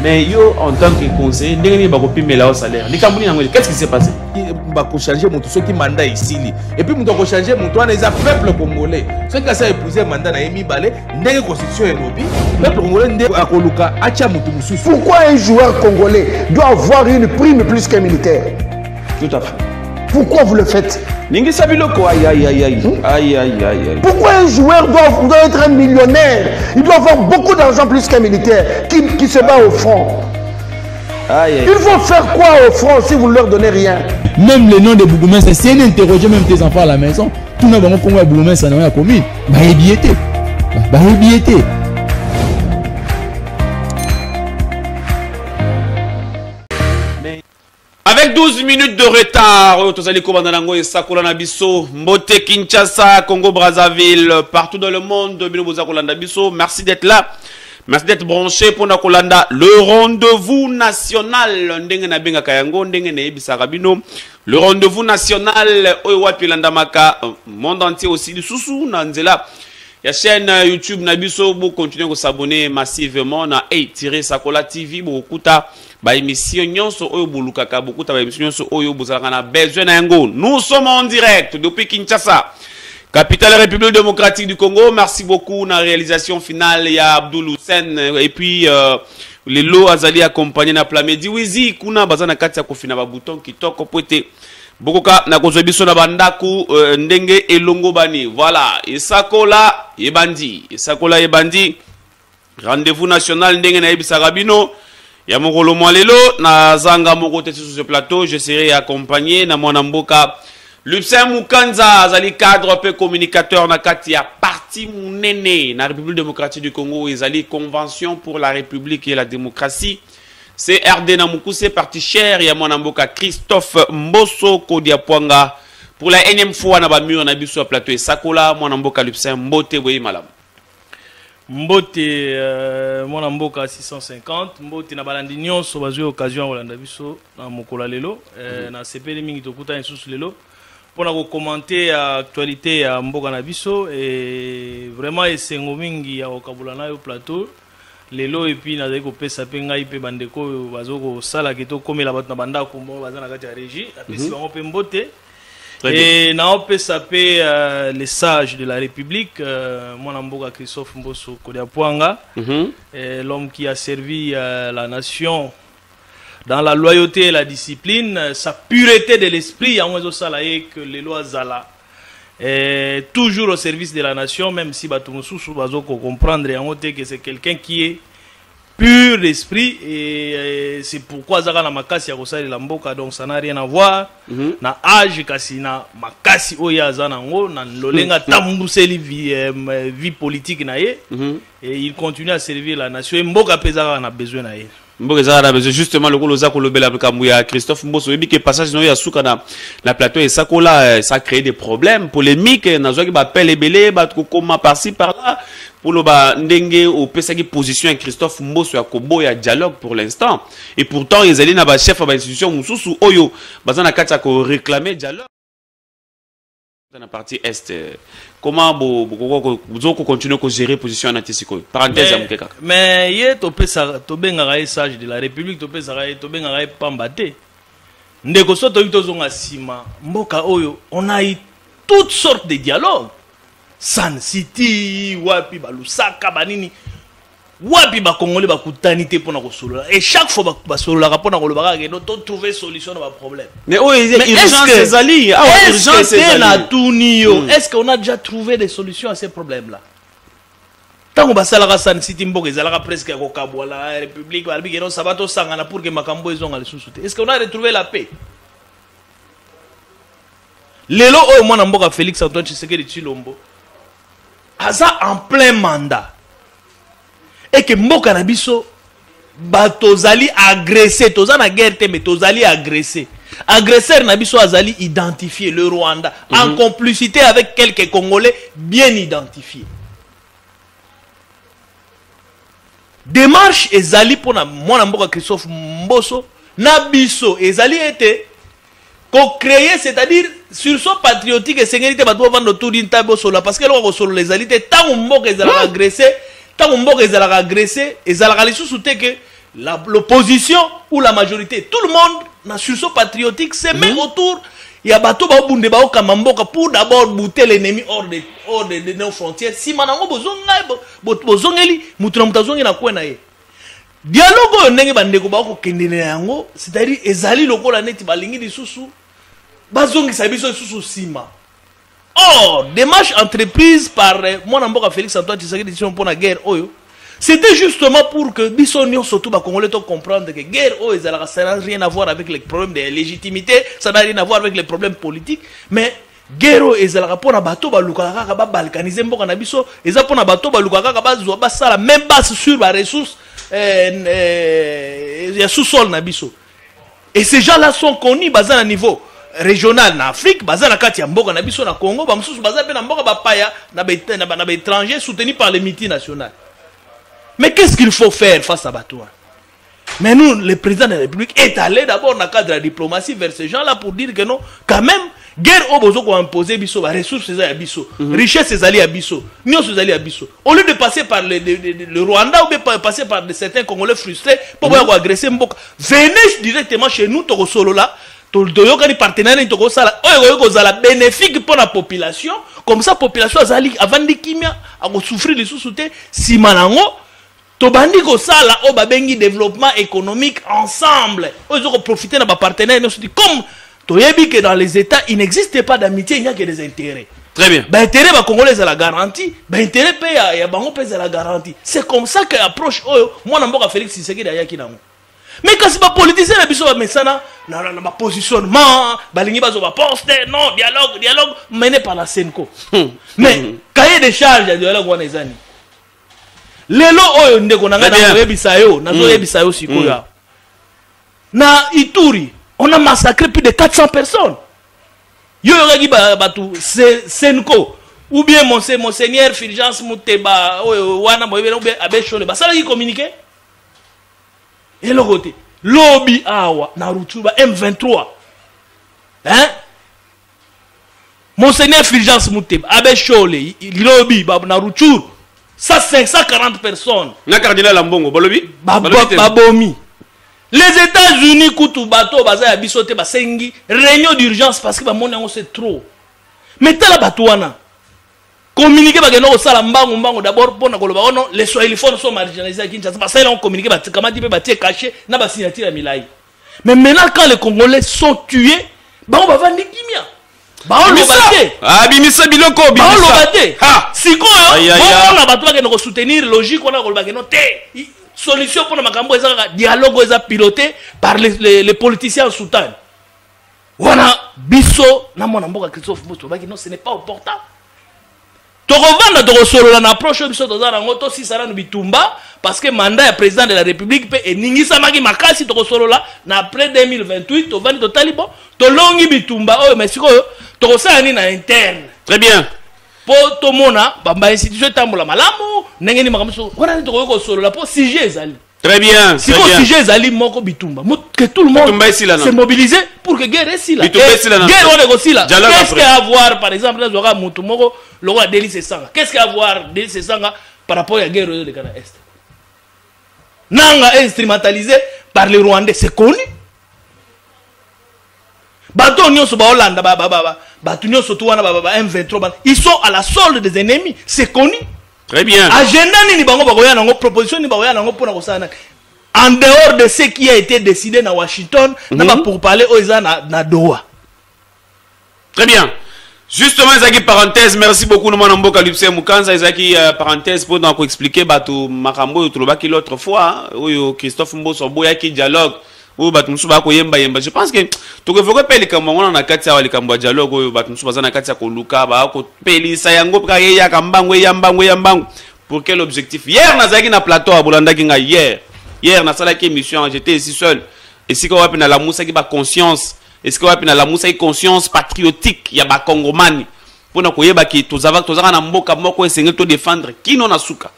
Mais yo, en tant que conseiller, il va payer le salaire. Qu'est-ce qui s'est passé? Il va changer mon ceux qui mandat ici. Et puis, il va changer mon toit, les peuple congolais. Ceux qui ont épousé le mandat, il va aller dans la constitution et le peuple congolais a coloca acha mutumusou. Pourquoi un joueur congolais doit avoir une prime plus qu'un militaire? Tout à fait. Pourquoi vous le faites? Pourquoi un joueur doit être un millionnaire? Il doit avoir beaucoup d'argent plus qu'un militaire qui se bat au front. Il faut faire quoi au front si vous ne leur donnez rien? Même le nom de Bougoumès, c'est un interroger même tes enfants à la maison. Tout le monde Congo Bougoumès en a commis. Bah, Avec 12 minutes de retard, Tozali Kobandanango et Sakola Nabiso, Mbote Kinshasa, Congo Brazzaville, partout dans le monde, Binoboza Kolanda Biso, merci d'être là. Merci d'être branché pour Nakolanda. Le rendez-vous national, Ndenge na benga kayango, Ndenge na ebisa Rabino. Le rendez-vous national, Oiwapi Landamaka, monde entier aussi, du Soussou, Nanzela. La chaîne YouTube Nabiso, vous continuez à s'abonner massivement na Sakola TV, beaucoup ba émission nyonso oyo bulukaka beaucoup ba émission nyonso oyo bozalaka na besoin na yango. Nous sommes en direct depuis Kinshasa, capitale République démocratique du Congo. Merci beaucoup na réalisation finale ya Abdul Hussein et puis les lots azali accompagné na Plamedi Wizi kuna bazana kati ya kofina ba bouton kitoko poete bokoka na kozobiso na bandaku ndenge elongo bani. Voilà, Esakola Ebandi, rendez-vous national ndenge na ebisa Rabino. Ya mokolo mwalelo na zanga moko tete sur ce plateau, je serai accompagné na mwana mboka Lupsin Mukanza azali cadre peu communicateur na kati ya parti munene na République démocratique du Congo, ezali convention pour la République et la démocratie. C'est RD na Mukuse parti cher ya mwana mboka Christophe Mboso Kodiapwanga pour la énième fois na ba mur na biso plateau et Sakola mwana mboka Lupsin Mbote boye malam. Mbote mwana mboka 650 mbote na balandi nyonso bazwi occasion kolanda biso na mokola lelo na sepeli mingi tokuta nsusu lelo pona ko commenter actualité ya mboka na biso et vraiment esengo mingi ya okabula na yo plateau lelo et puis na ko pesa pe ngai pe bandeko bazoko sala keto komela bato na bandako mbo bazana kati ya régie apesi bango pe mbote. Et naope sapé les sages de la République, mon amboka Christophe Mboso Kodiapwanga, l'homme qui a servi la nation dans la loyauté et la discipline, sa pureté de l'esprit, en oiseau salaye que les lois zala, toujours au service de la nation, même si Batumusu Bazoko comprendre en que c'est quelqu'un qui est pur d'esprit et c'est pourquoi Zara na makasi ya kosali la mboka, donc ça n'a rien à voir na âge kasi na makasi oya zanango na lolenga tambuseli vie politique na ye et il continue à servir la nation et mboka pezara na besoin na ye. Mboka zara besoin justement le koloza ko lobela kambuya Christophe Mboso yebi que passage no ya suka na la plateau et Sakola ça crée des problèmes polémiques na zo ki ba pele belé ba kokoma par-ci par-là. Pour le bas ndenge au pesaki position Christophe Mboso ya kobo ya dialogue pour l'instant et pourtant ils allaient na ba chef ba institution mususu oyo bazana kati ko réclamer dialogue dans la partie est. Comment vous continuez à gérer position en antisiko parenthèse ya mukeka mais ye to pesa to benga sage de la République to pesa to benga pambate ndeko soto itozonga sima mboka oyo on a eu toutes sortes de dialogues. San City, wapi balusaka banini, wapi ba Congolais ba kutanité pour na kosolola. Et chaque fois ba solola pour na kolobaka que nous trouver solution à problème. Mais oh, urgence c'est ali, urgence c'est na tunio. Est-ce qu'on a déjà trouvé des solutions à ces problèmes là? Tant qu'on va salaka San City mboka ezalaka presque ko kabwa la République balbi que non sabato sangana pour que makambo ezonga le sous-souté. Est-ce qu'on a retrouvé la paix? Lelo o mwana mboka Félix Antoine Tshisekedi Tshilombo Aza en plein mandat et que mboka na biso batozali agressé toza na guerre te mais tozali agressé agresseur na biso azali identifié le Rwanda en complicité avec quelques Congolais bien identifiés. Démarche ezali pona mwana mboka Christophe Mboso na biso ezali été co-créer, c'est-à-dire sur son patriotique et sécurité bateau vendre autour d'une table solo parce que là solo les alités tant on mort ils allaient agresser tant on mort ils allaient agresser ils allaient aller sous que l'opposition ou la majorité. Tout le monde, dans le sursaut patriotique, se met autour. Il y a bateau baobunde bao kamamboka pour d'abord bouter l'ennemi hors de nos frontières. Si manango bozongeli mutuna mutazongi na kwena ye. Dialogue ndenge bandeko bao kendene yango, c'est-à-dire ezali lokola neti balingi lisusu bazongi sabiso lisusu sima. Or, démarche entreprise par mon amboka Félix Antoine Tshisekedi décision pour la guerre oyo. C'était justement pour que Bissonnion surtout les Congolais comprendre que guerre ça n'a rien à voir avec les problèmes de légitimité, ça n'a rien à voir avec les problèmes politiques, mais guerre pour na bateau balukaka ba balkaniser mboka na biso, eza pour na bateau balukaka ba zo ba sala même base sur la ressource ya sous-sol na biso. Et ces gens-là sont connus basés à niveau régional en Afrique, basé na kati ya mboka na biso na Congo, ba msusu basé pe na mboka ba paya na ba étrangers soutenus par les multinationales. Mais qu'est-ce qu'il faut faire face à Batouan? Mais nous, le président de la République est allé d'abord dans le cadre de la diplomatie vers ces gens-là pour dire que non, quand même, guerre au besoin qu'on a imposé biso, ressources c'est à biso, richesse c'est à biso, nions c'est à biso. Au lieu de passer par le Rwanda ou bien passer par certains Congolais frustrés pour pouvoir agresser Mboka, venez directement chez nous, Toko Solo là. Toyoka ni partenaire ni toko sala oyo kozala bénéfique pour la population, comme ça population azali avant de kimia a souffrir les sous-soutés si manango tobandi ko sala o babengi développement économique ensemble oyo ko profiter na ba partenaire no dit comme toyebi que dans les états il n'existe pas d'amitié, il n'y a que des intérêts. Très bien. Ba intérêt ba congolais la garantie, ba intérêt pe ya bango pe la garantie. C'est comme ça que approche oyo moi na mboka Félix Tshisekedi ayaki nango. Mais quand c'est pas politicien, les bisous na positionnement, balingi bazo ba poste, non, dialogue mené par la Senko. Mais cahier des charges de dialogue wana ezani. Lelo oyo ndeko na ngana yebisa yo, nazo yebisa yo sikoyo. Na Ituri, on a massacré plus de 400 personnes. Yo yogi batu Senko ou bien monseigneur Fulgence Muteba wana moyebe ou bien abechole basala ki communiquer. Et le côté, lobby awa, Narutuba M23. Hein? Monseigneur Fulgence Muteba, Abbé Chole, lobby, Narutur, ça 540 personnes. Na cardinal Ambongo, Bolobi? Babomi. Les États-Unis, Koutou Bato, Baza Abisote, Basengi, réunion d'urgence parce que Bamonango c'est trop. Mettez la Batouana. Communiquer bageno sala mbango d'abord pour na koloba non les soilifons sont marginalisés à Kinshasa parce qu'ils ont communiqué comment dire batie caché na ba signature à Milai. Mais maintenant quand les Congolais sont tués, ba on va vendre kimia. Ba on lobate. Ah bimisa biloko bimisa. Ba on lobate. Ha siko on na bato bageno ko soutenir logique on a koloba bageno te solution pour na makambo ezaka dialogue eza piloté par les politiciens soutenus. Wana biso na mona mboka Christophe Mboto bageno ce n'est pas opportun. Tokovanda tokosolo na approche biso tozana ngoto si sala bitumba parce que mandat ya président de la République pe eningisa maki makasi tokosolo la na après 2028 tovandi totali bon tolongi bitumba oyo mais sikoyo tokosala ni na interne. Très bien. Po tomona ba institution tambola malamu ndenge ni makamso wana tokosolo la po sujet ezali. Très bien. Si le sujet ezali moko bitumba que tout le monde s'est mobilisé pour que guerre est si là. Guerre on négocie là. Qu'est-ce qu'il y a à voir par exemple là Zora Mutumoko le roi Délice Sanga. Qu'est-ce qu'il y a à voir Délice Sanga par rapport à la guerre de Ghana Est? Nanga est instrumentalisé par les Rwandais, c'est connu. Bato nyonso ba Hollande bato nyonso tuwana M23 ils sont à la solde des ennemis, c'est connu. Très bien. Agenda ni bango bakoya nango proposition ni bakoya nango pona kosana. En dehors de ce qui a été décidé dans Washington, n'a pour parler aux na Doha. Très bien. Justement, Zaki parenthèse, merci beaucoup nous manambo Kalipse Mukanza Zaki parenthèse pour donc expliquer batu makambo to lobaki l'autre fois oyo Christophe Mboso boya ki dialogue ou batu musuba ko yemba. Je pense que to ko voko peli kamba ngona na kati ya likambo dialogue oyo batu musuba zana kati ya ko luka ba ko peli sayango ka ya kambango yambango pour quel objectif? Hier na Zaki na plateau à Bolanda kinga hier na sala ki émission j'étais ici seul et si ko wapi na la musa ki ba conscience. Est-ce que vous avez la conscience patriotique ya ba Congomani pour na koyeba ki tozava na mboka moko esengeli to défendre qui non na suka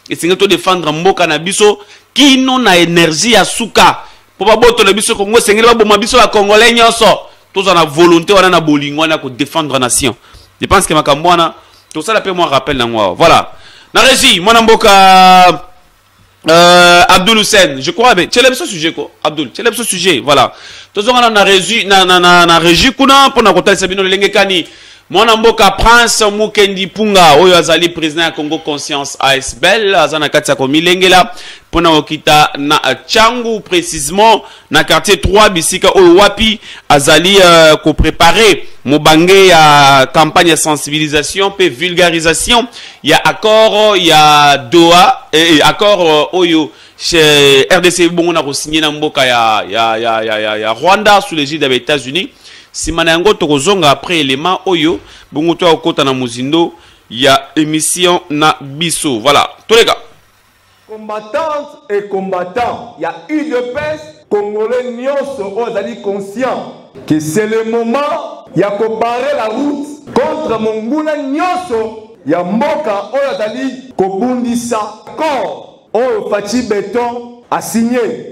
esengeli to défendre mboka na biso qui non na énergie ya suka pour ba boto na biso Congo esengeli ba boma biso ba Congolais nyonso toza na volonté wana na bolingo wana ko défendre nation. Je pense que makambo wana to ça la pe moi rappel na moi voilà na régie mwana mboka Abdul Hussein, je crois, mais tu as ce sujet quoi, Abdul, tu as ce sujet, voilà. Tous on a régi, na régi kuna pour na kota sabino lengekani. Mwana mboka Prince Mukendi Punga, oyo azali président ya Congo Conscience ASBL, azana kati ya komilengela pona okita na Changu précisément na quartier 3 bisika oyo wapi azali ko préparer mobange ya campagne de sensibilisation pe vulgarisation ya accord ya Doha et accord oyo chez RDC bongo na ko signer na mboka ya Rwanda sous l'égide des États-Unis. Si manango tokozonga après élément oyo bongo to okota na muzindo ya émission na biso. Voilà, tous les gars. Combattantes et combattants, il y a UDPS congolais nyonso ozali conscient que c'est le moment il y a comparer la route contre monguna nyonso ya mboka ozali kobundisa corps oyo Fachi Béton a signé.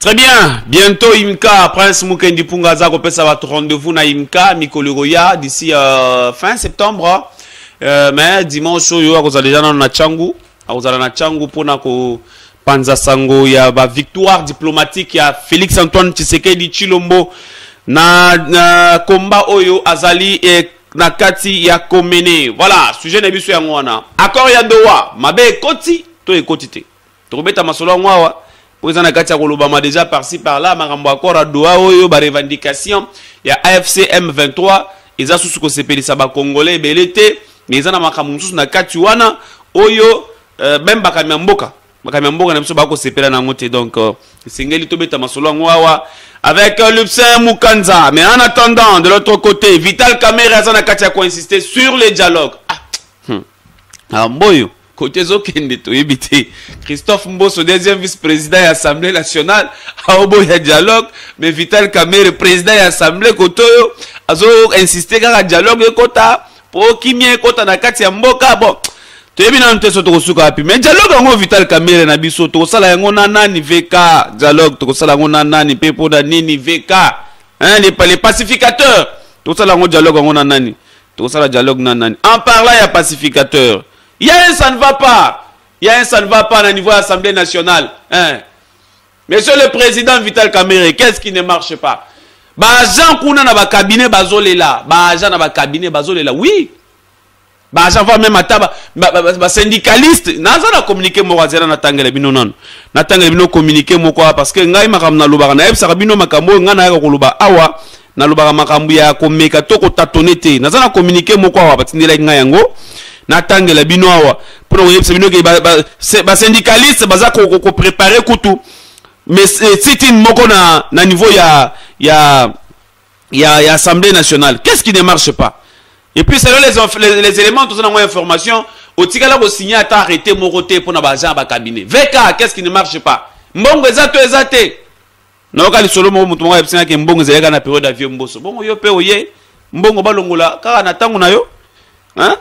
Très bien, bientôt Imka, Prince Mukendi Punga za kopesa votre rendez-vous na Imka, Mikoliroya d'ici fin septembre. Mais dimanche oyo akozala déjà na Changu, akozala na Changu pona ko panza sango ya ba victoire diplomatique ya Félix Antoine Tshisekedi Chilombo na combat oyo azali na kati ya Komene. Voilà, sujet na biso yango wana. Accord ya Doha, mabe ekoti to ekoti te. Tokobeta masolo ngwawa. Président Kati ya kolobama déjà par-ci par-là, makambo accord à Doha oyo ba revendication ya AFC M23 eza susu ko sepelisa ba Congolais belete mais eza na makambo susu na kati wana oyo même bakamya mboka na biso ba ko sepela na ngote donc singeli to beta masolo ngwawa avec Lupsin Mukanza. Mais en attendant de l'autre côté Vital Kamerhe eza na kati ya ko insister sur le dialogue. Mboyo côté zokende to ebité Christophe Mboso deuxième vice-président de l'Assemblée nationale a oboya dialogue mais Vital Kamerhe président de l'Assemblée kotoyo azo insister kaka dialogue kota po kimie kota na kati ya mboka bon to ebina nteso to kosuka api mais dialogue ngo Vital Kamerhe na biso to sala yango na nani VK dialogue to sala yango na nani pepo na nini VK hein les pacificateurs to sala yango dialogue ngo na nani to sala dialogue na nani en parlant ya pacificateur. Il y a un ça ne va pas. Il y a un ça ne va pas au niveau de l'Assemblée nationale. Hein? Monsieur le Président Vital Kamerhe, qu'est-ce qui ne marche pas? Bajan kuna na ba cabinet bazolela. Bajan na ba cabinet bazolela. Oui. Bajan va même ataba ba syndicaliste. Naza na communiquer mo wazela na tangela bino non. Na tangela bino communiquer mo quoi parce que ngai makam na loba na yeb sarabino makambo ngana ya koloba awa na lobaka makambu ya komeka to ko tatonete naza na communiquer moko awa batindela nga yango na tangela bino awa pour oyebisa bino ke ba syndicaliste baza ko préparer kutu mais c'est une moko na niveau ya Assemblée nationale. Qu'est-ce qui ne marche pas? Et puis selon les éléments tout ça dans information au tigala ko signer ata arrêté moroté pour na baza ba cabinet. VK, qu'est-ce qui ne marche pas? Mbongo ezate na okali solo mo mutu mo yebisa ke mbongo ezalaka na période d'avion mboso. Bongo yo pe oye mbongo balongola kaka na tango na yo. Hein?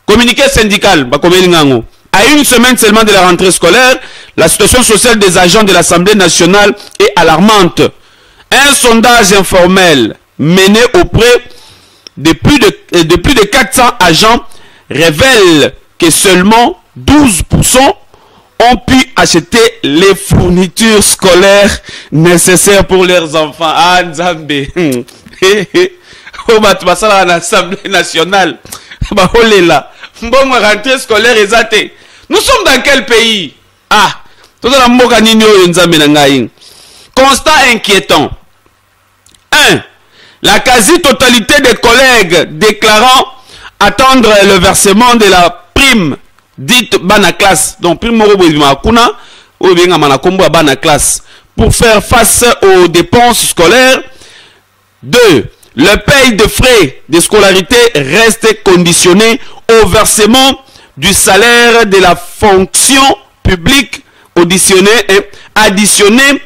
Communiqué syndical ba komeli ngango. À une semaine seulement de la rentrée scolaire, la situation sociale des agents de l'Assemblée nationale est alarmante. Un sondage informel mené auprès de plus de 400 agents révèle que seulement 12% ont pu acheter les fournitures scolaires nécessaires pour leurs enfants. Ah, Nzambe. À l'Assemblée nationale. Rentrée scolaire exacte. Nous sommes dans quel pays? Ah, constat inquiétant. 1. La quasi-totalité des collègues déclarant attendre le versement de la prime dite Banaclasse, donc prime Makuna, ou bien Manakombo Banaclasse, pour faire face aux dépenses scolaires. 2. Le paye de frais de scolarité reste conditionné au versement du salaire de la fonction publique additionné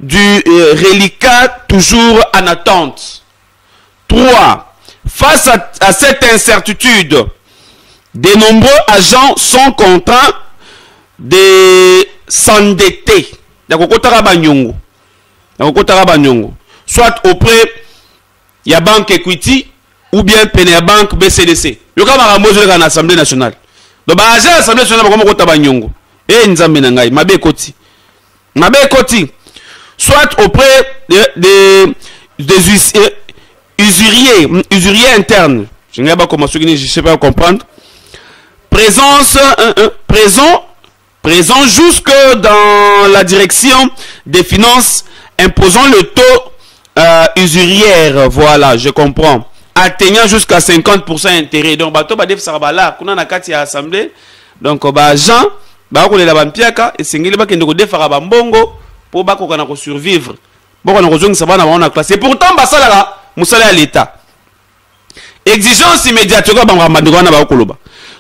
du reliquat toujours en attente. 3. Face à cette incertitude, de nombreux agents sont contraints de s'endetter, soit auprès de la Banque Equity ou bien la Banque BCDC. Il y a l'Assemblée nationale. Donc, l'Assemblée nationale, soit auprès des usuriers internes. Je ne sais pas comment je sais pas comprendre. Présent jusque dans la direction des finances, imposant le taux usurière. Voilà, je comprends. Atteignant jusqu'à 50% intérêt. Donc, bateau badef sarabala, kuna na kati ya assemblée. Donc, Jean, ko la bampiaka et singeli ba kende ko defara bambongo pour ba ko kana ko survivre. Boko na ko zongi sabana ba na classe. Et pourtant basala musala ya l'état. Exigence immédiate ko ba mandiko na ba koloba.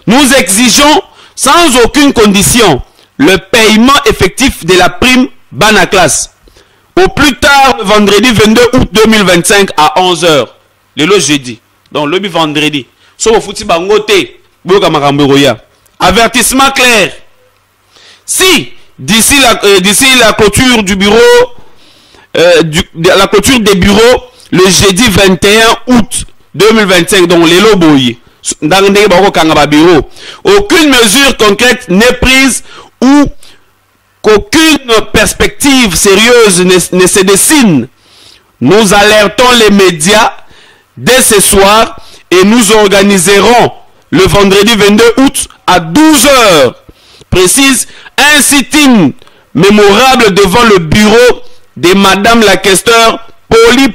Nous exigeons sans aucune condition le paiement effectif de la prime Banaclasse. Au plus tard, le vendredi 22 août 2025 à 11h. Le jeudi. Donc, le vendredi. So, au fouti bangote. Avertissement clair. Si, d'ici la clôture du bureau, la clôture des bureaux, le jeudi 21 août 2025, donc les loboyi, aucune mesure concrète n'est prise ou qu'aucune perspective sérieuse ne se dessine. Nous alertons les médias dès ce soir et nous organiserons le vendredi 22 août à 12h précise un sit-in mémorable devant le bureau de Madame la questeur Poli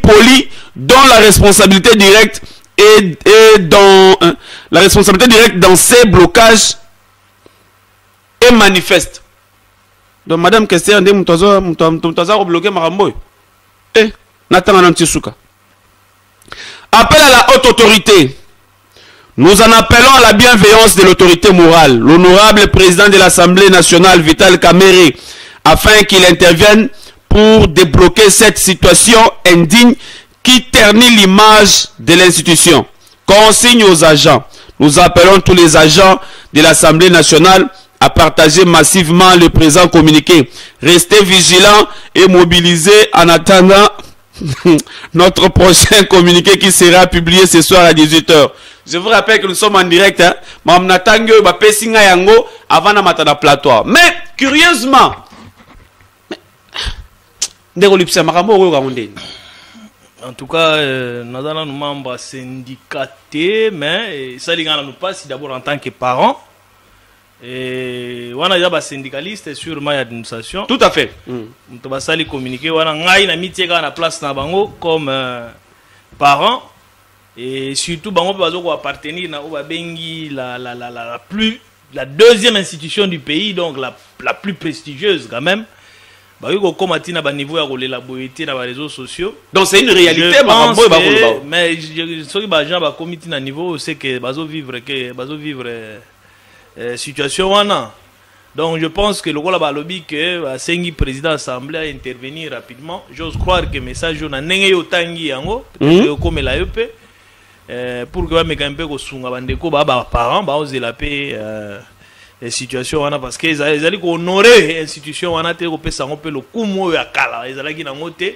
dont la responsabilité directe est dans la responsabilité directe dans ces blocages est manifeste. Donc Madame questeur ndé mutaza bloquer maramboy. Natanga nantisuka. Appel à la haute autorité. Nous en appelons à la bienveillance de l'autorité morale, l'honorable président de l'Assemblée nationale, Vital Kamerhe, afin qu'il intervienne pour débloquer cette situation indigne qui ternit l'image de l'institution. Consigne aux agents. Nous appelons tous les agents de l'Assemblée nationale à partager massivement le présent communiqué. Restez vigilants et mobilisés en attendant notre prochain communiqué qui sera publié ce soir à 18h. Je vous rappelle que nous sommes en direct. Avant de plateau. Mais curieusement, en tout cas, nous avons un membre syndicaté, mais ça nous passe d'abord en tant que parents. Et on a déjà syndicaliste sur ma administration. Tout à fait. On va communiquer. On a une amitié à la place comme parents et surtout bango bazo appartenir na bengi la deuxième institution du pays, donc la plus prestigieuse quand même. Comme à niveau à rouler la boété dans les réseaux sociaux. Donc c'est une réalité, mais ceux qui ont comité à niveau, c'est que bazo vivre situation wana. Donc je pense que le rôle de lobby que Sengi président assemblée a intervenir rapidement. J'ose croire que le message on a n'engé autangi yango comme la EP pour que me camper ko sunga bandeko ba parents ba oser la paix situation wana parce que ils allaient honorer institution wana te ko pesa ngo pe le kumo ya kala ils allaient ki na ngote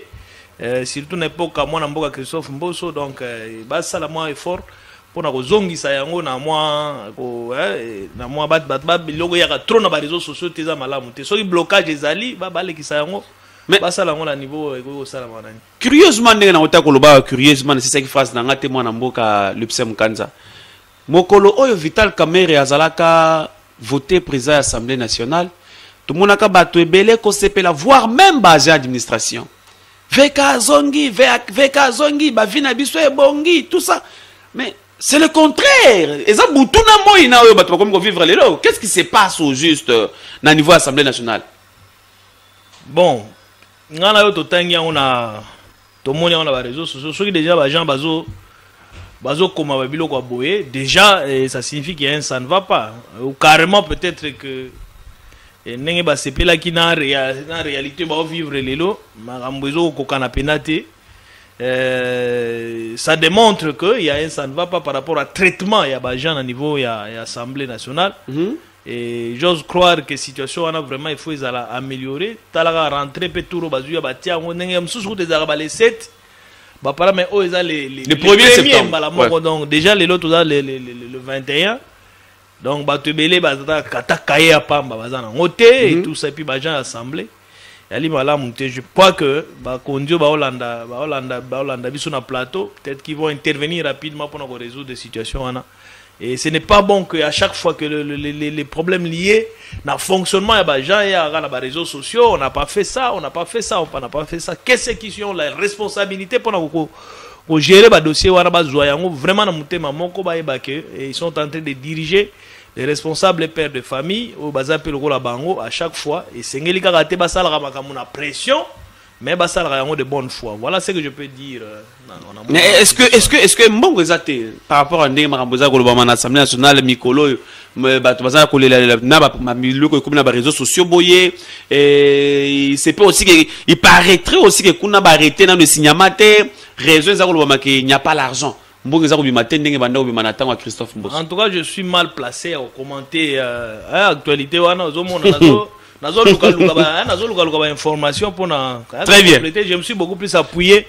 surtout n'époque moi na mboka Christophe Mboso donc ba sala moi effort pour na ko zongisa yango na moi ko na moi bat biloko ya trop na ba réseaux sociaux teza malamu te soki blocage ezali ba balekisa yango mais ba sala ngo na niveau ko sala manani curieusement ndenge na otako loba curieusement c'est ça qui phrase na ngate moi na mboka Lupsem Kanza mokolo oyo Vital Kamerhe azalaka voté président de l'Assemblée nationale, tout le monde a battu belé ko sepela voire même basé administration. Veka zongi, ba vina biso e bongi, tout ça. Mais c'est le contraire. Et ça boutuna moi na yo battu comme vivre les lots. Qu'est-ce qui se passe au juste na niveau de l'Assemblée nationale? Bon, ngana yo totangi on a tout le monde on a ba réseaux sociaux, ceux qui déjà ba gens bazo comme babilo kwa boye déjà ça signifie que ça ne va pas ou carrément peut-être que nenge ba sepela ki na réalité ba vivre lelo makambozo ko kana penate ça démontre que il y a ça ne va pas par rapport à traitement il y a ba gens à niveau il y a Assemblée nationale et j'ose croire que situation on a vraiment il faut les améliorer tala rentrer pe touro bazu ya batia nenge msusu des arabale 7 bah par mais oh les premiers septembre ouais. Donc déjà les lots le 21 donc bah te belé bah kata kaye à pamba bazana ngoté et tout ça et puis bah gens assemblée ali mala monter je crois que bah kondio ba Hollanda biso na plateau peut-être qu'ils vont intervenir rapidement pour nous résoudre des situations wana. Et ce n'est pas bon qu'à chaque fois que les problèmes liés au fonctionnement des gens et à les réseaux sociaux, on n'a pas fait ça, on n'a pas fait ça, on n'a pas fait ça. Qu'est-ce qui ont la responsabilité pour gérer le dossier vraiment ils sont en train de diriger les responsables pères de famille au bazar bango à chaque fois et c'est une pression. Mais ça a de bonne foi. Voilà ce que je peux dire. Mais est-ce que bon exacté par rapport à Ndé Maramboza Golobama l'Assemblée nationale Mikolo baza ko na miloko comme na réseaux sociaux boyé et c'est pas aussi que il paraîtrait aussi que kuna ba arrêter dans le signamate raison za Golobama que il n'y a pas l'argent. Bon ça ko bimate ndenge banda ko bimana tango Christophe Mboso. En tout cas, je suis mal placé à commenter actualité wana ozomona nazo information pour très bien. Je me suis beaucoup plus appuyé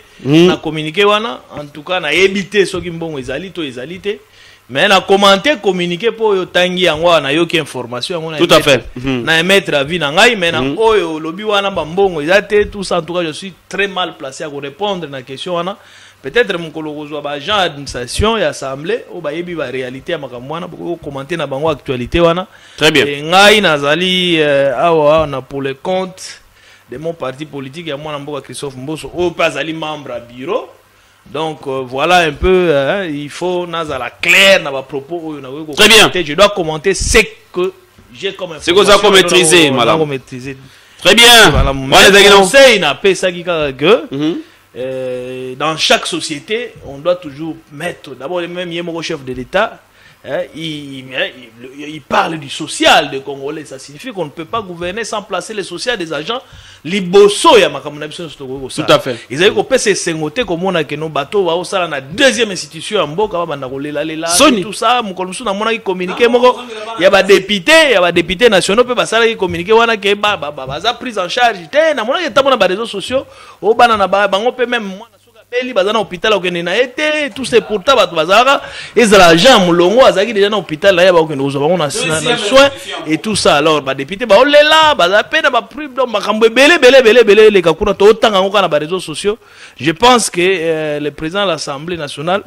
à communiquer wana en tout cas na éviter ceux qui mbongo ezalité mais na commenter communiquer pour yo tangi yango na yo ki information tout à fait na mettre avis na ngai mais na oyo lobi wana mbongo ezate tout ça en tout cas je suis très mal placé à répondre na question wana. Peut-être mon collègue agent d'administration et assemblée au bayebi ba réalité à makamwana beaucoup commenter na bango actualité wana. Très bien. Et ngai nazali awa na pour le compte de mon parti politique et moi na Christophe Mboso au pas ali membre à bureau. Donc voilà un peu il faut nazala clair na ba propos na ko. Très bien. Je dois commenter ce que j'ai comme information. C'est que ça qu'on maîtriser madame. Très bien. Voilà les conseils na pesa ki que dans chaque société, on doit toujours mettre d'abord le même chef de l'État. Il parle du social des Congolais. Ça signifie qu'on ne peut pas gouverner sans placer le social des agents. Liboso ya tout à fait. Ils avaient coupé ces sengotés comme on a que nos bateaux va au salon la deuxième institution en Mboka va tout ça. Mon colonel na mona qui communiquer il y a des députés nationaux peut passer qui communiquer wana que ba prise en charge. Na mona qui tamo na réseaux sociaux au banana ba bango peut même beli bazana hôpital okende na été tout c'est pourtant bato bazaka ezala Jean Mulongo azaki déjà na hôpital là ya ba okende ozo bango na soin et tout ça alors ba député ba olela baza pena ba prix donc makambo belé les kakuna to tanga ngoka na ba réseaux sociaux. Je pense que le président de l'Assemblée nationale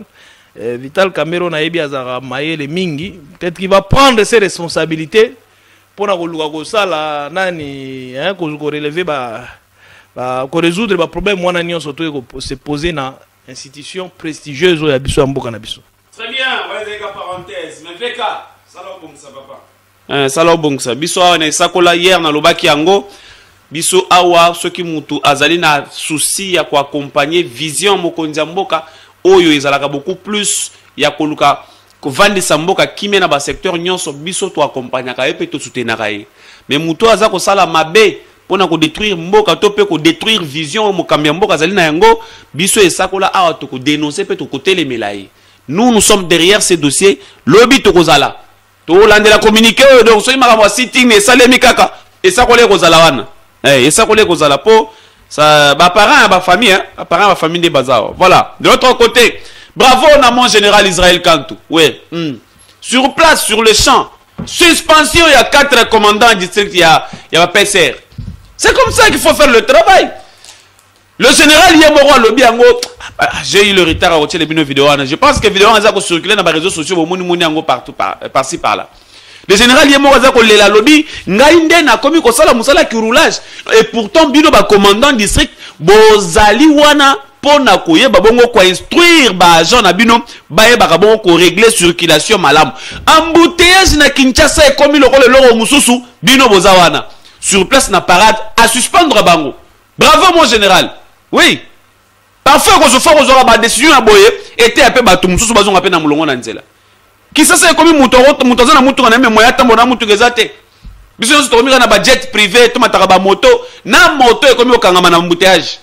Vital Kamerhe na yebi azaka mayele mingi peut-être qu'il va prendre ses responsabilités pour na koluka ko sala nani ko relever ba ko résoudre les problèmes moi na nyonso to se poser na institution prestigieuse oyo ya biso ya mboka na biso. Très bien, ouais, parenthèse. Mais fais ça papa. Sala bongsa. Biso awa na esakola hier na lobaki yango. Biso awa soki mutu azali na souci ya accompagner vision mokonzi mboka oyo ezalaka beaucoup plus ya koluka kovandisa mboka kimia na ba secteur nyonso biso to accompagner ka epe to soutenir ka. Mais mutu aza ko sala mabe pona ko détruire mboka to pe ko détruire vision mokambia mboka azali na yango biso esakola awa to ko dénoncer pe to ko telemela. Nous sommes derrière ces dossiers. Lobby to kozala. To landela communiqué donc so imaka sitting et salemi kaka et ça kolé kozala wana. Et ça collègue aux alapo, ça, bah, parents, bah, famille, hein, parents, bah, famille des bazars. Voilà. De l'autre côté, bravo, on a mon général Israël Kantou. Ouais. Sur place, sur le champ, suspension, il y a 4 commandants district, il y a PCR. C'est comme ça qu'il faut faire le travail. Le général Yemoro Lobi Ango, j'ai eu le retard à retirer les vidéos. Je pense que les vidéos ont circulé dans les réseaux sociaux, au monde partout, par-ci, par-là. Le général Yemoraza ko lela lobby ngainde na komi ko sala musala ki roulage et pourtant bino ba commandant district bozali wana pona koyeba bongo ko instruire ba agent na bino ba yeba ka bongo ko régler circulation malam embouteillage na Kinshasa e komi lokolo loro mususu bino bozawana sur place na parade à suspendre bango. Bravo mon général. Oui. Parfois ko so fa ko zora ba décision à boye était un peu ba tumususu bazonga pe na mulongo na nzela. Qui ça c'est comme mutazana mutu na moya tambo na mutu gezate biso nso to na ba jet privé to mataka ba moto na moto e komi okangama na embouteillage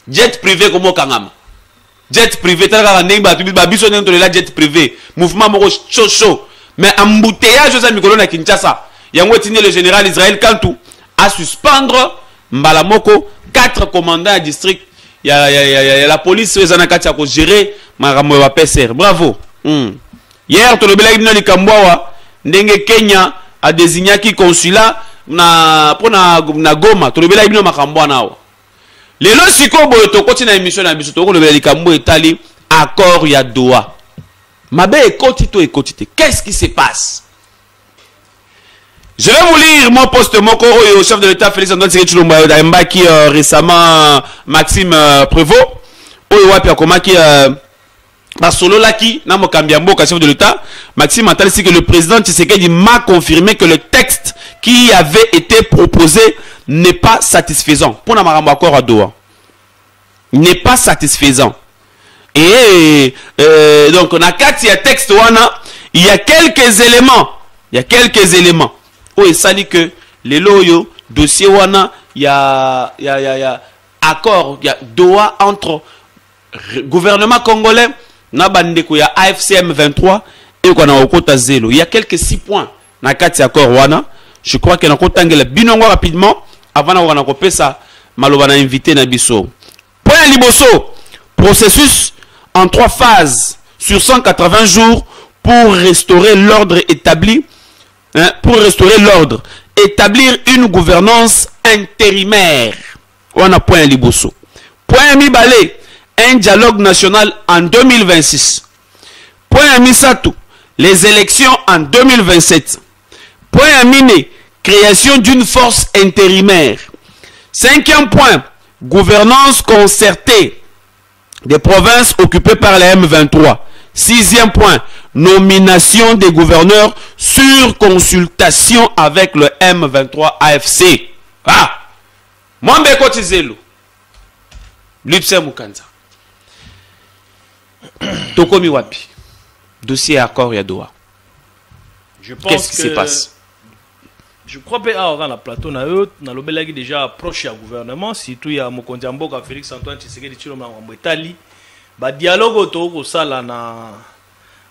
jet privé komo okangama jet privé tala ndenge ba biso nento la jet privé mouvement moko chaud mais embouteillage za mikolo na Kinshasa yango tini le général Israël Kantou à suspendre mbala moko 4 commandants à district ya la police ezana kati ya ko gérer makambo ya PCR. Bravo. Hier, tout le bélaï de Kambouawa, Ndenge Kenya a désigné qui consulat na Goma, tout le bélaï de Makambouana. Les lois si qu'on boit continue l'émission à Bissot, le bélaï Kambou est allé accord ya Doha. Mabe est quotité. Qu'est-ce qui se passe? Je vais vous lire mon poste mon au chef de l'État Félix Antoine Tshisekedi Tshilombo qui récemment Maxime Prévost, au Wapi Akoma qui Solo Laki, chef de l'État, Maxime Attal, c'est que le président Tshisekedi m'a confirmé que le texte qui avait été proposé n'est pas satisfaisant. Pour Namaramba encore à Doha. N'est pas satisfaisant. Et donc, on a 4 textes, il y a quelques éléments. Oh, et ça dit que les loyaux, dossier wana, il y a accord, il y a Doha entre gouvernement congolais. Na bandeko ya AFCM 23 et qu'on a au Kota Zelo. Il y a quelques 6 points na kati accord wana. Je crois que na kotangela binongo rapidement avant na wana kopé ça maloba na invité na biso. Point liboso, processus en 3 phases sur 180 jours pour restaurer l'ordre établi établir une gouvernance intérimaire. Wana point liboso. Point mibale, un dialogue national en 2026. Point Misatou, les élections en 2027. Point miné, création d'une force intérimaire. 5e point, gouvernance concertée des provinces occupées par la M23. 6e point, nomination des gouverneurs sur consultation avec le M23 AFC. Ah! Mwambe Kotizelo. Lipse Mukanza. Tokomi Wapi. Dossier accord ya Doha. Qu'est-ce qui se passe? Je crois que dans la plateau, on a déjà approché au gouvernement, surtout il y a Mokonzi Mboka Félix Antoine Tshisekedi Tshilombo Mbetali. Ba dialogue autour ça là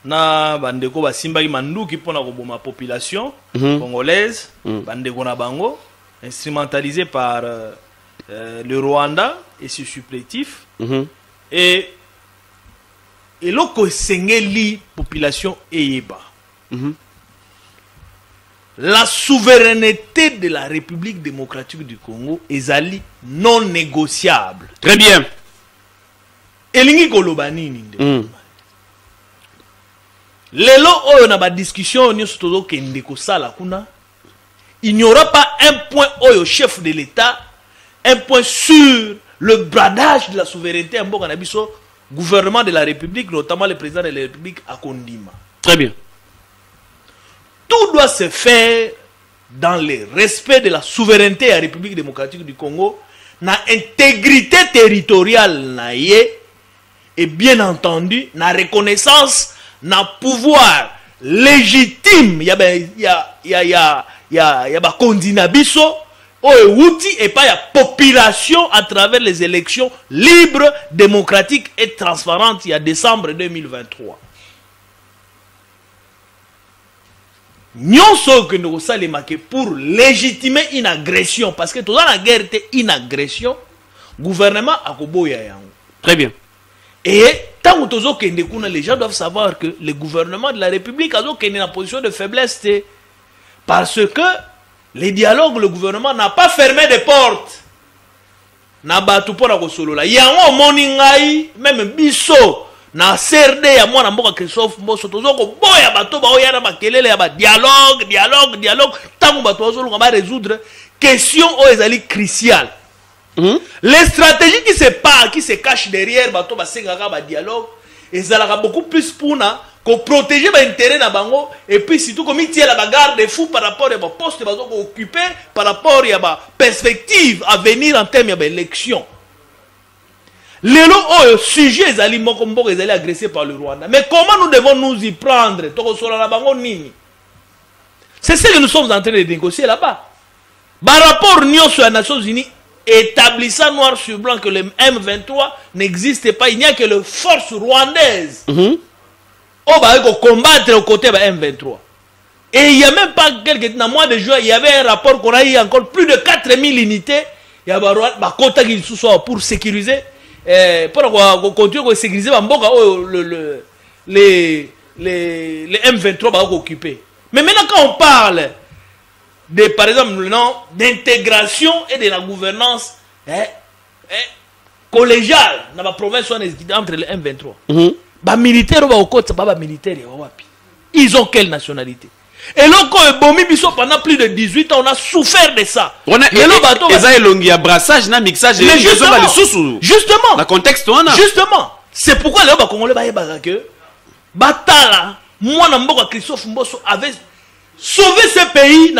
na bandeko ba simbaki manduki pona koboma population congolaise, bandeko na bango instrumentalisé par le Rwanda et ses supplétifs. Et loko sengeli population eyeba. La souveraineté de la République démocratique du Congo est non négociable. Très bien. Elingi kolobani ninde. Lelo oyo na ba discussion nyonso tozo kende ko sala kuna. Il n'y aura pas un point oyo chef de l'État, un point sur le bradage de la souveraineté mboka na biso gouvernement de la République, notamment le président de la République, à Kondima. Très bien. Tout doit se faire dans le respect de la souveraineté de la République démocratique du Congo, na intégrité territoriale na ye, et bien entendu, na reconnaissance, na pouvoir légitime, y a kondina biso, et pas la population à travers les élections libres, démocratiques et transparentes il y a décembre 2023. Nyonso que nous salima que pour légitimer une agression, parce que tout dans la guerre était une agression, gouvernement a koboya yango. Très bien. Et tant que les gens doivent savoir que le gouvernement de la République a une position de faiblesse, parce que les dialogues, le gouvernement n'a pas fermé des portes. Na batu pona ko solo la. Yango moningai même biso na CRD ya mwana mboka Christophe Mboso tozo ko boya bato ba oyana makelele ya ba dialogue tango bato ozolo ngaba résoudre question o ezali cruciale. Les stratégies qui se cachent derrière bato ba sengaka ba dialogue ezalaka beaucoup plus pour protéger l'intérêt na bango et puis surtout comme il tient la bagarre des fous par rapport à poste occupé par rapport à la perspective à venir en termes d'élection. Le sujet est agressé par le Rwanda. Mais comment nous devons nous y prendre? C'est ce que nous sommes en train de négocier là-bas. Par rapport aux Nations Unies établissant noir sur blanc que le M23 n'existe pas, il n'y a que les forces rwandaises. On va combattre aux côtés de M23. Et il n'y a même pas quelques mois de juin, il y avait un rapport qu'on a eu encore plus de 4000 unités. Il y a pour sécuriser, pour continuer à sécuriser les M23 occupés. Mais maintenant, quand on parle de, par exemple, d'intégration et de la gouvernance collégiale dans la province entre les M23, militaires ils ont quelle nationalité? Et là, pendant plus de 18 ans, on a souffert de ça. Justement, justement, c'est pourquoi les Congolais Christophe Mboso avait sauvé ce pays.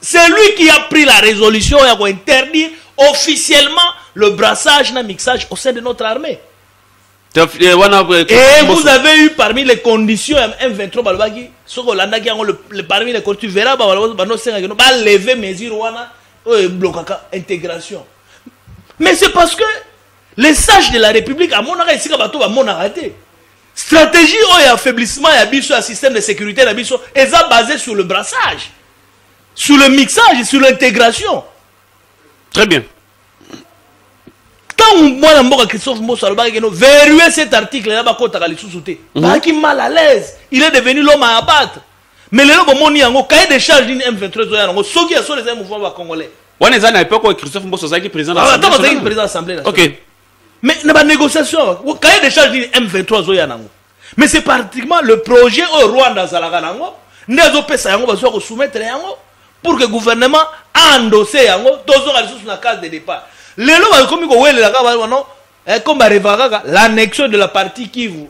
C'est lui qui a pris la résolution et a interdit officiellement le brassage et le mixage au sein de notre armée. Et vous avez eu parmi les conditions M23 parmi les conditions, tu verras lever mesures intégration. Mais c'est parce que les sages de la République à mon arrêté. Stratégie et affaiblissement et un système de sécurité est basé sur le brassage, sur le mixage et sur l'intégration. Très bien. Quand moi, Christophe Mboso verrouiller cet article là, il est mal à l'aise. Il est devenu l'homme à abattre. Mais le cahier de charge d'une M23, ceux qui sont les mouvements congolais. Christophe Mboso est président de l'Assemblée nationale. Ok. Mais la négociation, le cahier de charge d'une M23, mais c'est pratiquement le projet au Rwanda Zalaganango. Nous avons soumettre pour que le gouvernement endosse la case de départ. L'annexion de la partie Kivu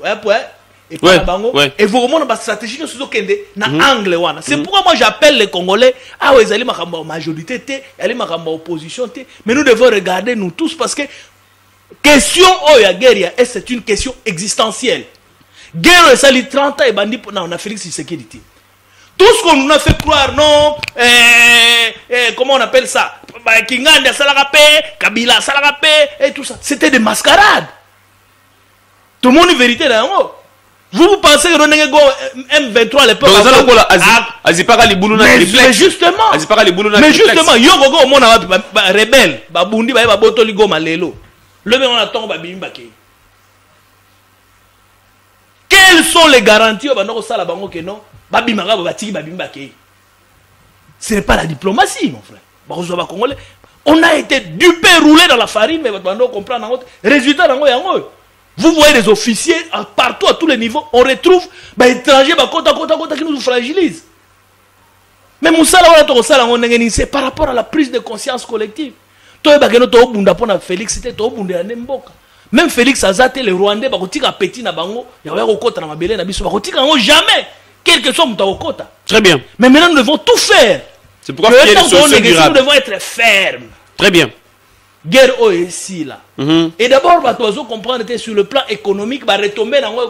et vous remontez ma stratégie angle. C'est pourquoi moi j'appelle les Congolais à la majorité, à la opposition, mais nous devons regarder nous tous parce que question guerre c'est une question existentielle. Guerre ça 30 ans et bandit en Afrique c'est sécurité. Tout ce qu'on nous a fait croire, non, comment on appelle ça? Kinganda Salarapé, Kabila Salarapé, et tout ça. C'était des mascarades. Tout le monde est vérité là. Vous pensez que M23 à l'époque. Mais justement, Yoko, on a rebelle, Babundi, Babotoligo, Malelo. Le on attend Babimbake. Quelles sont les garanties que non? Ce n'est pas la diplomatie, mon frère. On a été dupé, roulé dans la farine, mais on comprend. Résultat, vous voyez les officiers partout, à tous les niveaux. On retrouve des étrangers qui nous fragilisent. Mais c'est par rapport à la prise de conscience collective. Félix, Même Félix Azate, les Rwandais, bakotika petit na bango, y'a okota na mabele na biso, bakotika ngo jamais, quel que soit okota. Très bien. Mais maintenant nous devons tout faire. C'est pourquoi il y a des solutions durables. Nous devons être fermes. Très bien. Guerre ici là. Et d'abord, nous devons comprendre que sur le plan économique, va retomber dans le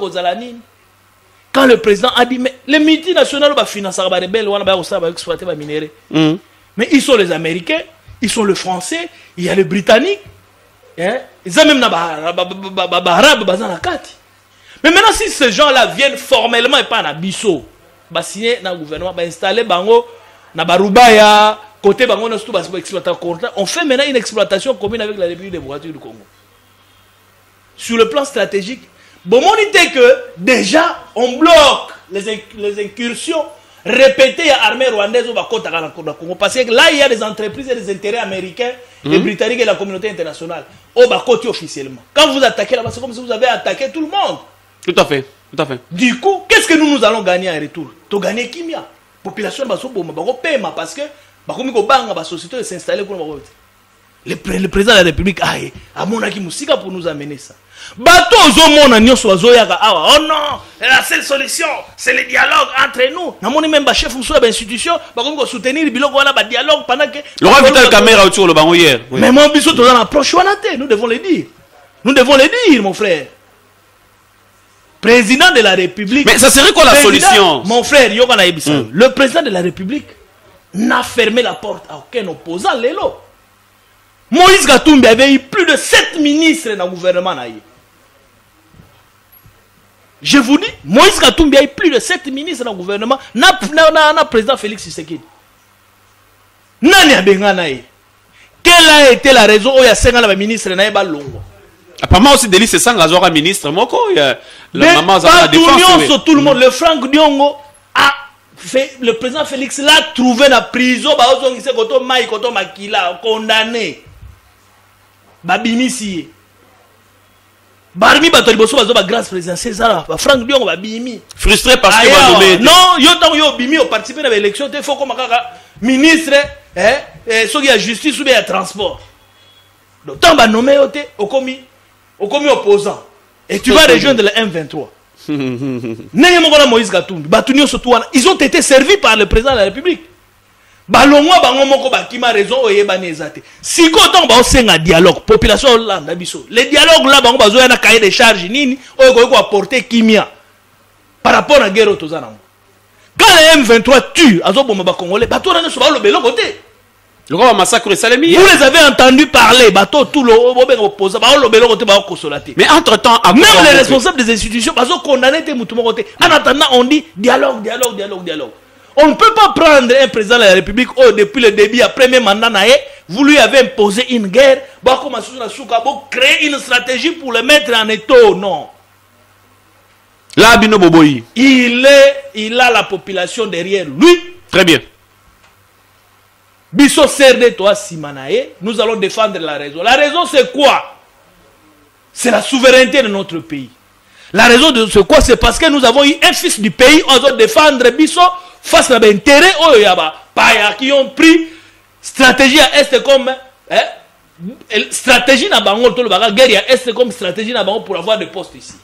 quand le président a dit, mais les multinationales vont financer les rebelles, vont exploiter les minéraux. Mais ils sont les Américains, ils sont les Français, il y a les Britanniques. Ils ont même les Arabes. Mais maintenant, si ces gens-là viennent formellement et pas à Bissau, va signer dans le gouvernement, va installer Bango, na Barubaya, côté Bango, on fait maintenant une exploitation commune avec la République démocratique du Congo. Sur le plan stratégique, bon, on dit que déjà on bloque les incursions répétées à l'armée rwandaise au Congo. Parce que là, il y a des entreprises et des intérêts américains, et britanniques et la communauté internationale au Bakoti officiellement. Quand vous attaquez là-bas, c'est comme si vous avez attaqué tout le monde. Tout à fait. Tout à fait. Du coup, qu'est-ce que nous allons gagner en retour? Tu gagnes Kimia. La population va se faire parce que la société s'installer pour le président de la République a mon Moussika pour nous amener ça. Bateau oh non, la seule solution, c'est le dialogue entre nous. Nous même chef de l'institution, nous soutenir le dialogue pendant que. Le roi Vital Caméra autour le banc hier. Mais mon bisou, tu as l'approche, nous devons le dire. Nous devons le dire, mon frère. Président de la République. Mais ça serait quoi la solution? Mon frère, le président de la République n'a fermé la porte à aucun opposant. Moïse Katumbi avait eu plus de 7 ministres dans le gouvernement. Je vous dis, Moïse Katumbi a eu plus de 7 ministres dans le gouvernement. N'a président Félix Tshisekedi. Quelle a été la raison où il y a 5 ministres dans le apparemment aussi Delis c'est sans un ministre. La maman a défense. Tout le monde, le Franck Diongo a fait, le président Félix l'a trouvé dans la prison. Il s'est condamné. Babimisi. Barmi Batoliboso a grâce présidentielle. Franck Diongo Babimi. Frustré parce qu'il va nommer. Non, yo Bimi a participé à l'élection. Il faut comme ministre, ceux qui a justice ou bien transport. Donc, tant que nommé au commis opposant. Et tu vas rejoindre le M23. Ils ont été servis par le président de la République. Si quand on a un dialogue, population Hollande, les dialogues là, on a un cahier de charges, on a apporté Kimia par rapport à la guerre au Tozanam. Quand le M23 tue, Congolais, le côté. Le roi massacre Salemi. Vous les avez entendu parler, bateau tout le mais entre-temps, même les responsables des institutions, parce qu'on condamné en attendant, on dit dialogue. On ne peut pas prendre un président de la République depuis le début, après même mandat, vous lui avez imposé une guerre, créer une stratégie pour le mettre en étau. Non. Là, Bino Boboyi. Il a la population derrière lui. Très bien. Bisso Serde toi Simanae, nous allons défendre la raison. La raison c'est quoi? C'est la souveraineté de notre pays. La raison de c'est quoi? C'est parce que nous avons eu un fils du pays, on doit défendre Bisso face à l'intérêt qui ont pris stratégie à Est comme stratégie na bango to le baga guerre à Est comme stratégie na bango pour avoir des postes ici.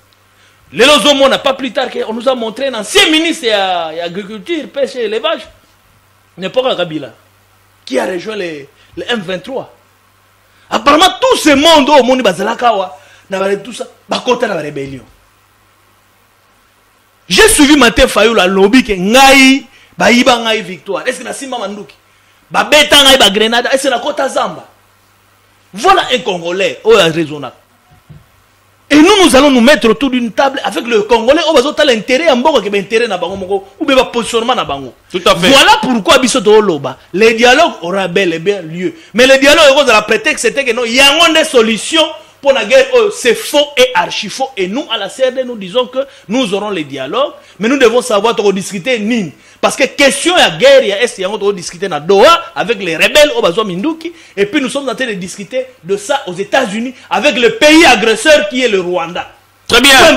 Les Lozomo n'a pas plus tard qu'on nous a montré un ancien ministre d'agriculture, pêche et élevage, n'importe Kabila, qui a rejoint le M23. Apparemment, tout ce monde au monde Bazalakawa, tout ça, dans la rébellion. J'ai suivi Martin Fayou la lobby que Ngai, Baïba Ngai victoire. Est-ce que na Simba Mandouki? Babeta Ngai ba Grenada, est-ce que na Kota Zamba? Voilà un Congolais, raisonnable. Et nous allons nous mettre autour d'une table avec le Congolais. On va avoir l'intérêt à Mboka qui est intérêt na bango ou bien positionnement na bango. Tout à fait. Voilà pourquoi Bissoto Loba, les dialogues aura bel et bien lieu. Mais les dialogues on a la prétexte c'était que non, il y a des solutions pour la guerre. C'est faux et archi faux. Et nous à la CRD nous disons que nous aurons les dialogues, mais nous devons savoir discuter nini. Parce que question à guerre, il y a est on doit discuter na Doha avec les rebelles au Bazo Minduki, et puis nous sommes en train de discuter de ça aux États-Unis avec le pays agresseur qui est le Rwanda. Très bien.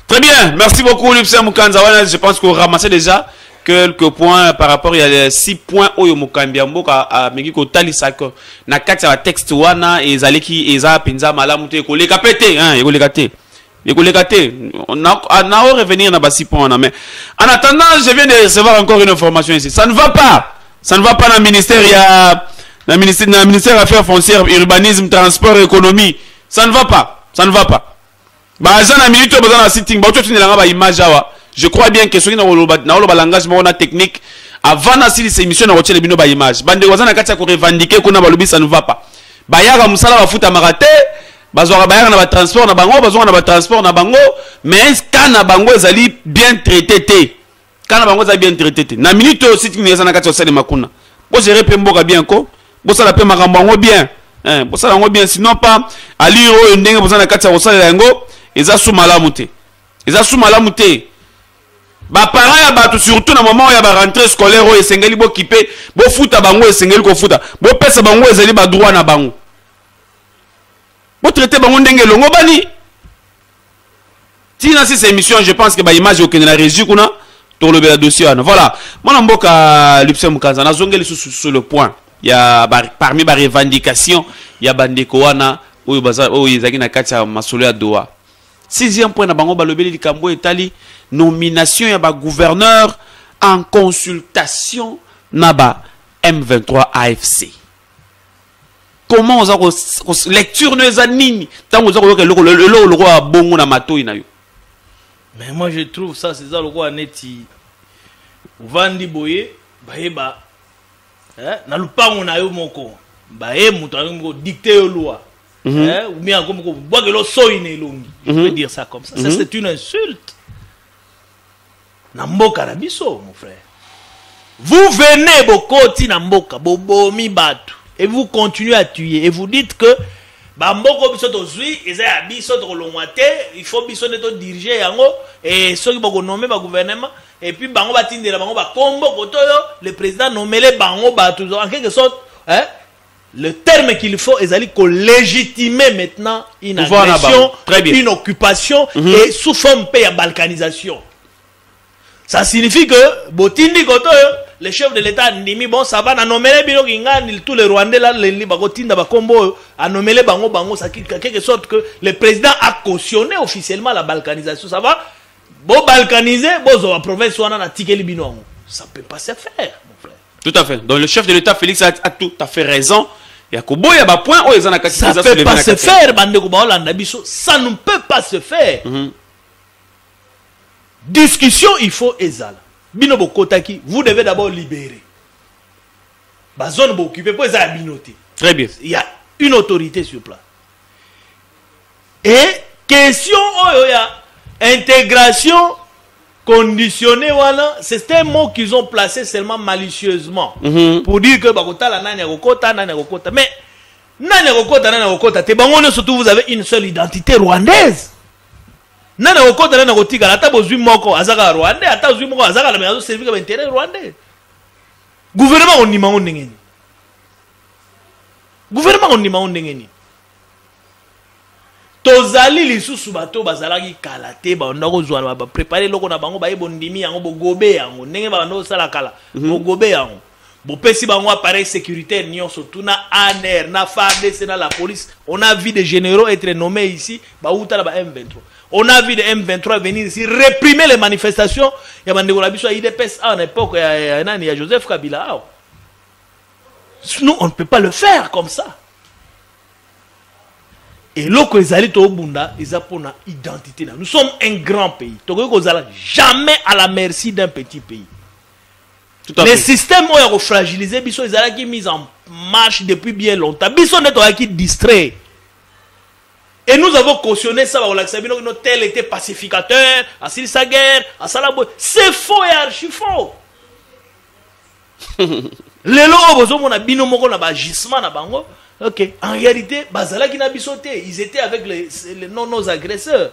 Très bien. Merci beaucoup Lupsen Mukanza. Je pense qu'on ramassait déjà quelques points par rapport il y a les 6 points oyo mokambi mboka a mengi ko talisa ko na kati ya texte wana ezali ki eza penza malamu te ko leka pété hein ekoleka te on a revenir na ba 6 points mais en attendant je viens de recevoir encore une information ici ça ne va pas dans le ministère il y a ministère affaires foncières urbanisme transport économie ça ne va pas bah na minute besoin na sitting ba tu na ba image awa. Je crois bien que ce qui est dans le langage technique, avant de faire ces émissions, on a retiré les images. Bande wazana katia ko revendiquer qu'on a balubi ça ne va pas. Bayara musala ba futa marate, bazora bayara na ba transport na bango, bazora na ba transport na bango, mais quand na bango ezali bien traité. Quand na bango ezali bien traité. Na minute aussi tu n'es na katia osale makuna. Bo gérer pe mboka bien ko, bo sala pe makambo bien. Bo sala ngo bien sinon pas ali o ndenge bozana katia osale yango, eza sous malamu te. Ba parents ya batu surtout na moment ya ba rentrée scolaire o esengeli bo kipe bo futa bango esengeli ko futa bo pesa bango ezali ba droit na bango bo traiter bango ndenge longo bani tina si cette émission je pense que ba image au na régie kuna to le dossier voilà mon mboka Lupse Mukanza na zongeli sur le point il y a parmi ba revendication ya bandeko wana oyo baza oyo ezaki na kati ya masolo ya doa 6e point na bango balobeli likambo etali nomination ya ba gouverneur en consultation na ba M23 AFC. Comment on a lecture ne nini tant on a le roi bongo na mato ina yo. Mais moi je trouve ça c'est ça le roi neti vandi boye baeba na lupango na yo moko bae muto ngo dicter yo loi. Ou bien comme bois que l'eau soine longi. Je peux dire ça comme ça. Ça c'est une insulte. Namboka Rabiso, mon frère. Vous venez bokoti namboka bobomi batu et vous continuez à tuer et vous dites que bamboko biso tozui eza ya biso to longwate il faut biso neto diriger yango et ceux qui boko nommer ba gouvernement et puis bango batindela bango ba kombo kotoyo le président nommer les bango batu en quelque sorte le terme qu'il faut est d'aller légitimer maintenant une agression, une occupation et sous forme de balkanisation. Ça signifie que Botindi Koto, le chef de l'État Ndimi, bon, ça va nommer les tous les Rwandais là, les Bagotinda Bakombo, à nommer les Bango, ça quelque sorte que le président a cautionné officiellement la balkanisation. Ça va, bon, balkaniser, bon, la province soit dans la Tikeli Bino. Ça ne peut pas se faire, mon frère. Tout à fait. Donc le chef de l'État, Félix, a tout à fait raison. Ça ne peut pas se faire, ça ne peut pas se faire. Discussion, il faut ezala. Binobo Kotaki, vous devez d'abord libérer. Bazone occupé pour ezala binoté. Très bien. Il y a une autorité sur place. Et question intégration conditionnée, voilà, c'est un mot qu'ils ont placé seulement malicieusement pour dire que bakota la nani akokota. Mais nani akokota, te bango surtout vous avez une seule identité rwandaise. Nani akokota nani akotika ata bozui moko azaka rwandais ata bozui moko azaka la maison servir comme intérêt rwandais. Gouvernement on nima ndengeni. Gouvernement on nima ndengeni. Tozali lisusu bato bazalaki kalate ba ndako zwa ba préparer loko na bango ba ebondimi yango bo gobe yango ndenge ba ndo sala kala bo gobe yango bo pesi bango appareil sécuritaire nyonso tuna ANR na FARDC na la police. On a vu des généraux être nommés ici ba uta la ba M23. On a vu des M23 venir ici réprimer les manifestations ya bandeko la biso IDPS en époque ya Joseph Kabila. Nous on ne peut pas le faire comme ça. Et lorsque les alliés au Bunda, ils ont une identité. Nous sommes un grand pays. Nous ne jamais à la merci d'un petit pays. Les systèmes ont fragilisé, ils ont mis en marche depuis bien longtemps. Ils ont été distraits. Et nous avons cautionné ça. Notre tel était pacificateur, à sa guerre, à Salabo. C'est faux et archi faux. Les lois, on a binomoko na gisement na bango. Ok, en réalité, Bazala qui n'a pas sauté, ils étaient avec nos agresseurs.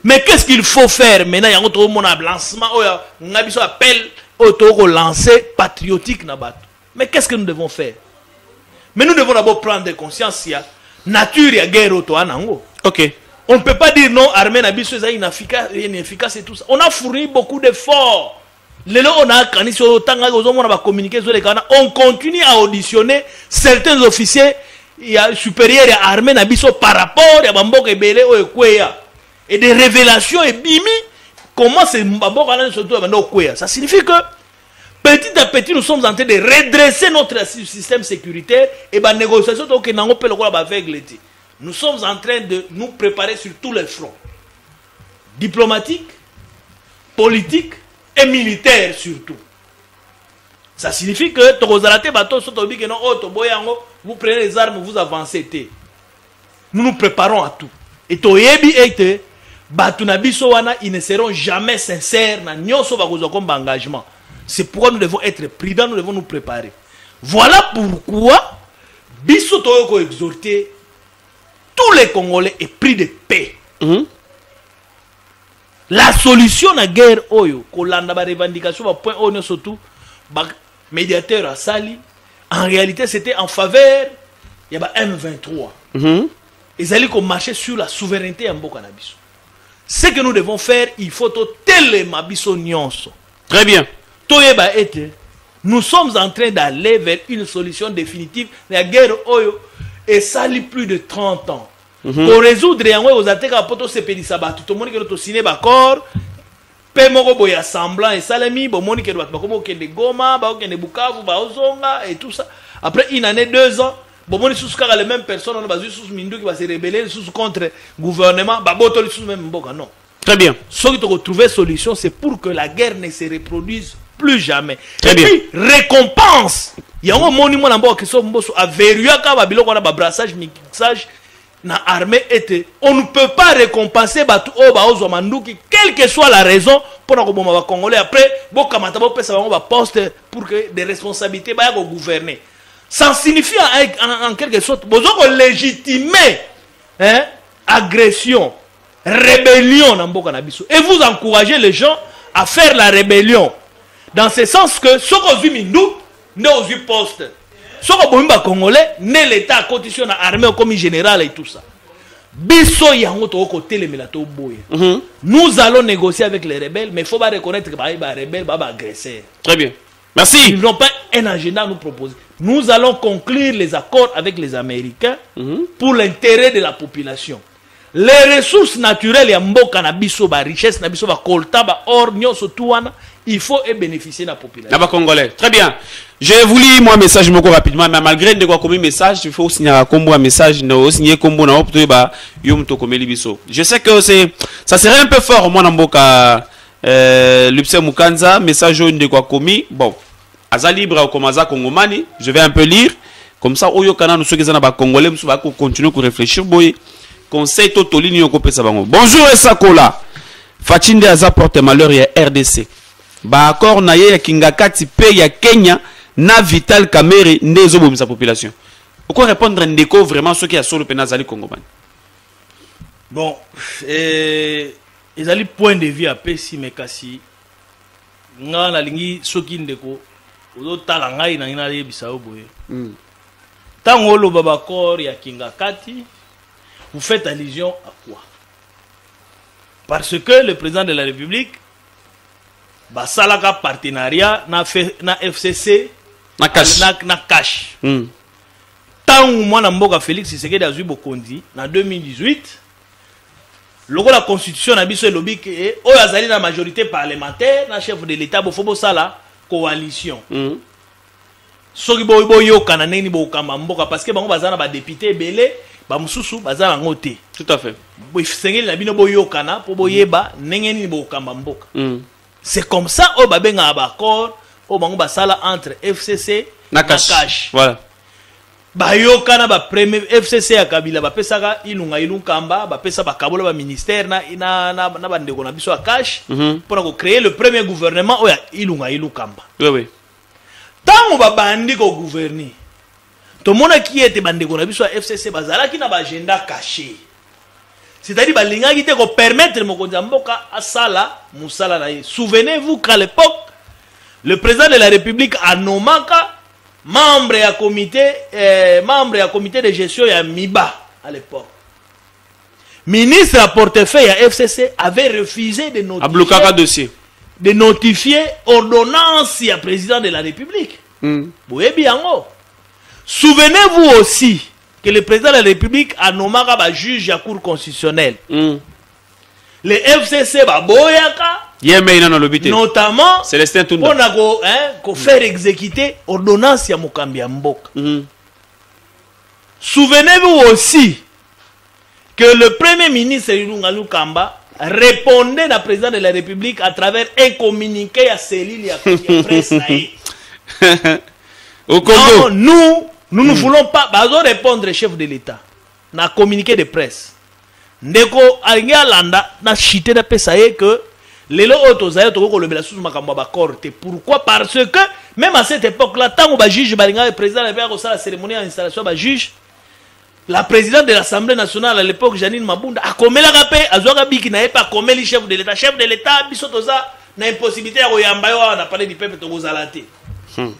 Mais qu'est-ce qu'il faut faire maintenant? Il y a un autre lancement, on a besoin d'appel au lancer patriotique. Mais qu'est-ce que nous devons faire? Mais nous devons d'abord prendre conscience, il y a nature et guerre auto. Ok. On ne peut pas dire non, armée n'a pas inefficace et tout ça. On a fourni beaucoup d'efforts On continue à auditionner certains officiers supérieurs à armée Nabiso par rapport à Bamboka Ebele ou Ekweya. Et des révélations et bimi, comment c'est Bamboka surtout à Ekweya. Ça signifie que petit à petit nous sommes en train de redresser notre système sécuritaire et la négociation nous sommes en train de nous préparer sur tous les fronts. Diplomatique, politique et militaire surtout. Ça signifie que vous prenez les armes, vous avancez. Nous nous préparons à tout. Et ils ne seront jamais sincères dans engagement. C'est pourquoi nous devons être prudents, nous devons nous préparer. Voilà pourquoi Bisso Toyoko exhorter tous les Congolais épris de paix. La solution à la guerre, Kolanda ba revendication, ba point on surtout, ba médiateur à Sali, en réalité c'était en faveur, il y a M23. Ils allaient marcher sur la souveraineté en Bokanabiso. Ce que nous devons faire, il faut tellement biso nyonso. Très bien. Nous sommes en train d'aller vers une solution définitive. La guerre Oyo est sali plus de 30 ans. Pour résoudre aux attaques à poto se pédi sabat tout le monde qui a signé d'accord pe moko boya semblant et salami bon monde qui doit ba comme de Goma ba de Bukavu ba Ozonga et tout ça après une année 2 ans bon monde sous les mêmes personnes on va sous Mindu qui va se rebeller sous contre gouvernement ba botoli sous même mboka non. Très bien. Ce qui doit trouver solution c'est pour que la guerre ne se reproduise plus jamais. Très bien. Puis récompense il y a un monument en bas qui sont mboso a verrouillaka ba biloko na ba brassage mixage na armée était on ne peut pas récompenser batu o ba ozo manduki quelle que soit la raison pour que bomba congolais après bokamata bo pesa ba poste pour que des responsabilités ba go gouverner ça signifie en quelque sorte bozo ko légitimer agression rébellion na mboka na biso et vous encouragez les gens à faire la rébellion dans ce sens que soko zui mindu ne ozu poste. Ce que Congolais, n'est l'État conditionne à armée comme général et tout ça. Nous allons négocier avec les rebelles, mais il faut pas reconnaître que les rebelles vont agresser. Très bien. Merci. Ils n'ont pas un agenda à nous proposer. Nous allons conclure les accords avec les Américains pour l'intérêt de la population. Les ressources naturelles, la richesse, la colta, or, il faut bénéficier de la population. Congolais. Très bien. Je vous lis moi un message rapidement, mais malgré de quoi comme message, il faut signer un message, signer comme bon je sais que ça serait un peu fort moi Namboka Lupse Mukanza, message de quoi commis. Bon, Aza libre au Komaza Kongomani, je vais un peu lire comme ça Oyo Kana nous ceux qui sont Congolais, nous va continuer à réfléchir boy. Conseil Totolini Yoko Pesa Bango. Bonjour Esakola. Fatinde Aza porte malheur ya RDC. Ba accord na ye ya Kingakati pe ya Kenya na Vital Kamerhe ndezo bomisa population. Pourquoi répondre ndeko vraiment ceux qui a sur le penazali Congomani? Bon, ils allaient point de vue à Pessi Mekasi. Nga na lingi soki ndeko ozo tala ngai na ina yebisa oboye. Tango lo baba accord ya Kingakati. Vous faites allusion à quoi? Parce que le président de la République Basalaka partenariat na FCC na cash. Tant où moi Mboka Félix Tshisekedi a eu Bokondi en 2018, la constitution a biso lobby que o azali na majorité parlementaire na chef de l'État bofobo sala coalition. Soki boyo kana neni bo kamba mboka parce que bango bazana ba député belé ba mususu bazana ngote. Tout à fait. Bo ifsengeli na bino boyo kana po boyeba nengeni bo kamba mboka. C'est comme ça au babenga accord au bango basala entre FCC na cash. Voilà. Bayo kana ba premier FCC ya Kabila ba pesaka ilunga ilunkamba ba pesa ba kabola ba ministère na bandeko na biso ya cash pour créer le premier gouvernement o ya ilunga ilukamba. Oui oui. Tant ba bandi ko gouverner. To mona qui était bandeko na biso ya FCC bazala ki na ba agenda caché. C'est-à-dire balinga qui te ko permettre mokonzi mboka asala musala na ye. Souvenez-vous qu'à l'époque le président de la République a nommé membre à comité de gestion ya Miba à l'époque. Ministre à portefeuille à FCC avait refusé de notifier. A bloqué le dossier. de notifier ordonnance à président de la République. Boye biango. Souvenez-vous aussi que le président de la République a nommé un juge à la Cour constitutionnelle. Le FCC notamment Célestin Tunda pour faire exécuter ordonnance à Mukambi Mboka. Souvenez-vous aussi que le premier ministre Ilunga Lukamba répondait à président de la République à travers un communiqué à cellule à presse. Au Congo. Non, nous ne voulons pas répondre au chef de l'État. Dans un communiqué de presse. Ndeko Alanda na chité de pesaye que les autres zaï toko le belasus makambo bakorte. Pourquoi? Parce que même à cette époque-là, tant que juge balinga le président avait fait la cérémonie d'installation ba juge, la présidente de l'Assemblée nationale à l'époque Janine Mabunda a commis la rapé azoka biki na pas commis le chef de l'État. Chef de l'État biso toza na impossibilité ya koyamba yo na parler du peuple to zalate. Quand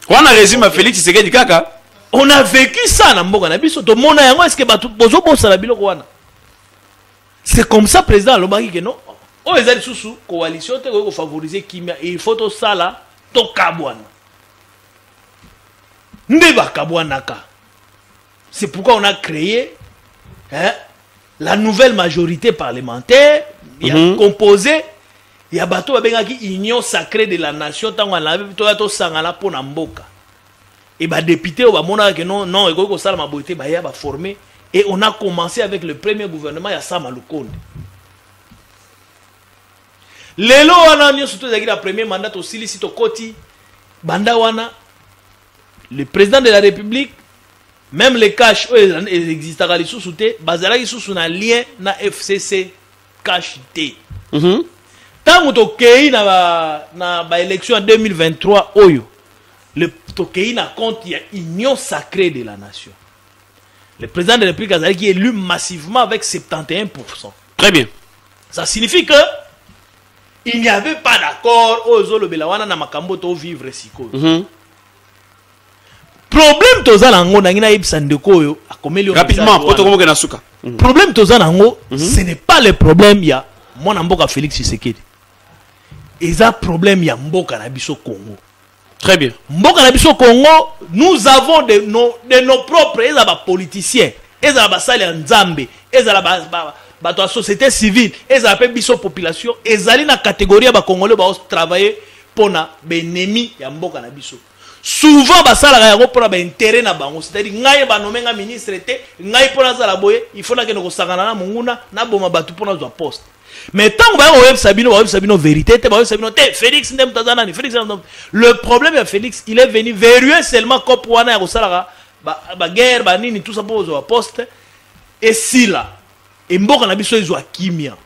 on a résumé à Félix Tshisekedi kaka. On a vécu ça dans Mboka na biso to mona yango est-ce que batu bozo bosala biloko wana. C'est comme ça président lobaki que non. O ezali susu coalition te ko favoriser kimia il faut to sala to kabwana. Ndeba kabwana ka. C'est pourquoi on a créé la nouvelle majorité parlementaire, composée, il y a bateau qui union sacrée de la nation, tant qu'on a vu tout sangala pour Namboka. Et bah député, on va montrer que non, non, il faut que ça ma beauté, bah il va former. Et on a commencé avec le premier gouvernement, il y a Sama Lukonde. Lelo wana nyo surtout la premier mandat aussi ici to koti banda wana le président de la République. Même les cash existent à l'issue bazala sous un lien na FCC cash T. Tant que tu na élection en 2023 oyo le tokei na compte il y a union sacrée de la nation. Le président de la République qui est élu massivement avec 71%. Très bien. Ça signifie que il n'y avait pas d'accord aux zolo belawana na makambo to vivre siko. Problème tozalango nangina ibsandeko yo akomeli rapidement potokomo ke nasuka. Problème tozalango ce n'est pas le problème ya mwana mboka Félix Tshisekedi. Eza problème ya mboka na biso Congo. Très bien. Mboka na biso Congo, nous avons de nos propres ezaba politiciens, ezaba sali nzambe, ezaba bato la société civile, ezaba pe biso population, ezali na catégorie ba congolais ba travailler pour na benemi ya mboka na biso. Souvent basala ga yango pona ba intérêt na bango, c'est-à-dire ngai ba nomenga ministre té, ngai pona za la boye, il faut na ke no sakana na munguna na boma batu pona za poste. Mais tant que web sabino vérité, Félix ndem tazana ni Félix. Le problème de Félix, il est venu verrouiller seulement comme wana ya kosala ba guerre ba nini tout ça pour za poste et si là et mboka na biso ezwa kimia.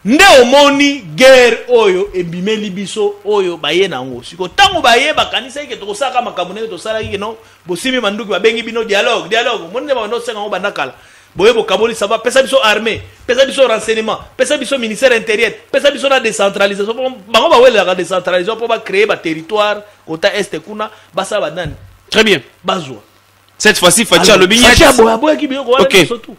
Nde omoni guerre oyo ebimeli biso oyo baye nango siko tango baye bakanisa ke to saka makamune to sala ke no bosimi manduki babengi bino dialogue monde ba no senga ngo bandakala boye bo kaboli ça va pesa biso armée pesa biso renseignement pesa biso ministère intérieur pesa biso la décentralisation bango ba wela la décentralisation pour ba créer ba territoire kota est kuna basa banani. Très bien. Bazwa cette fois-ci Fatia le bignet. Fatia boya ki biyo ko wala surtout.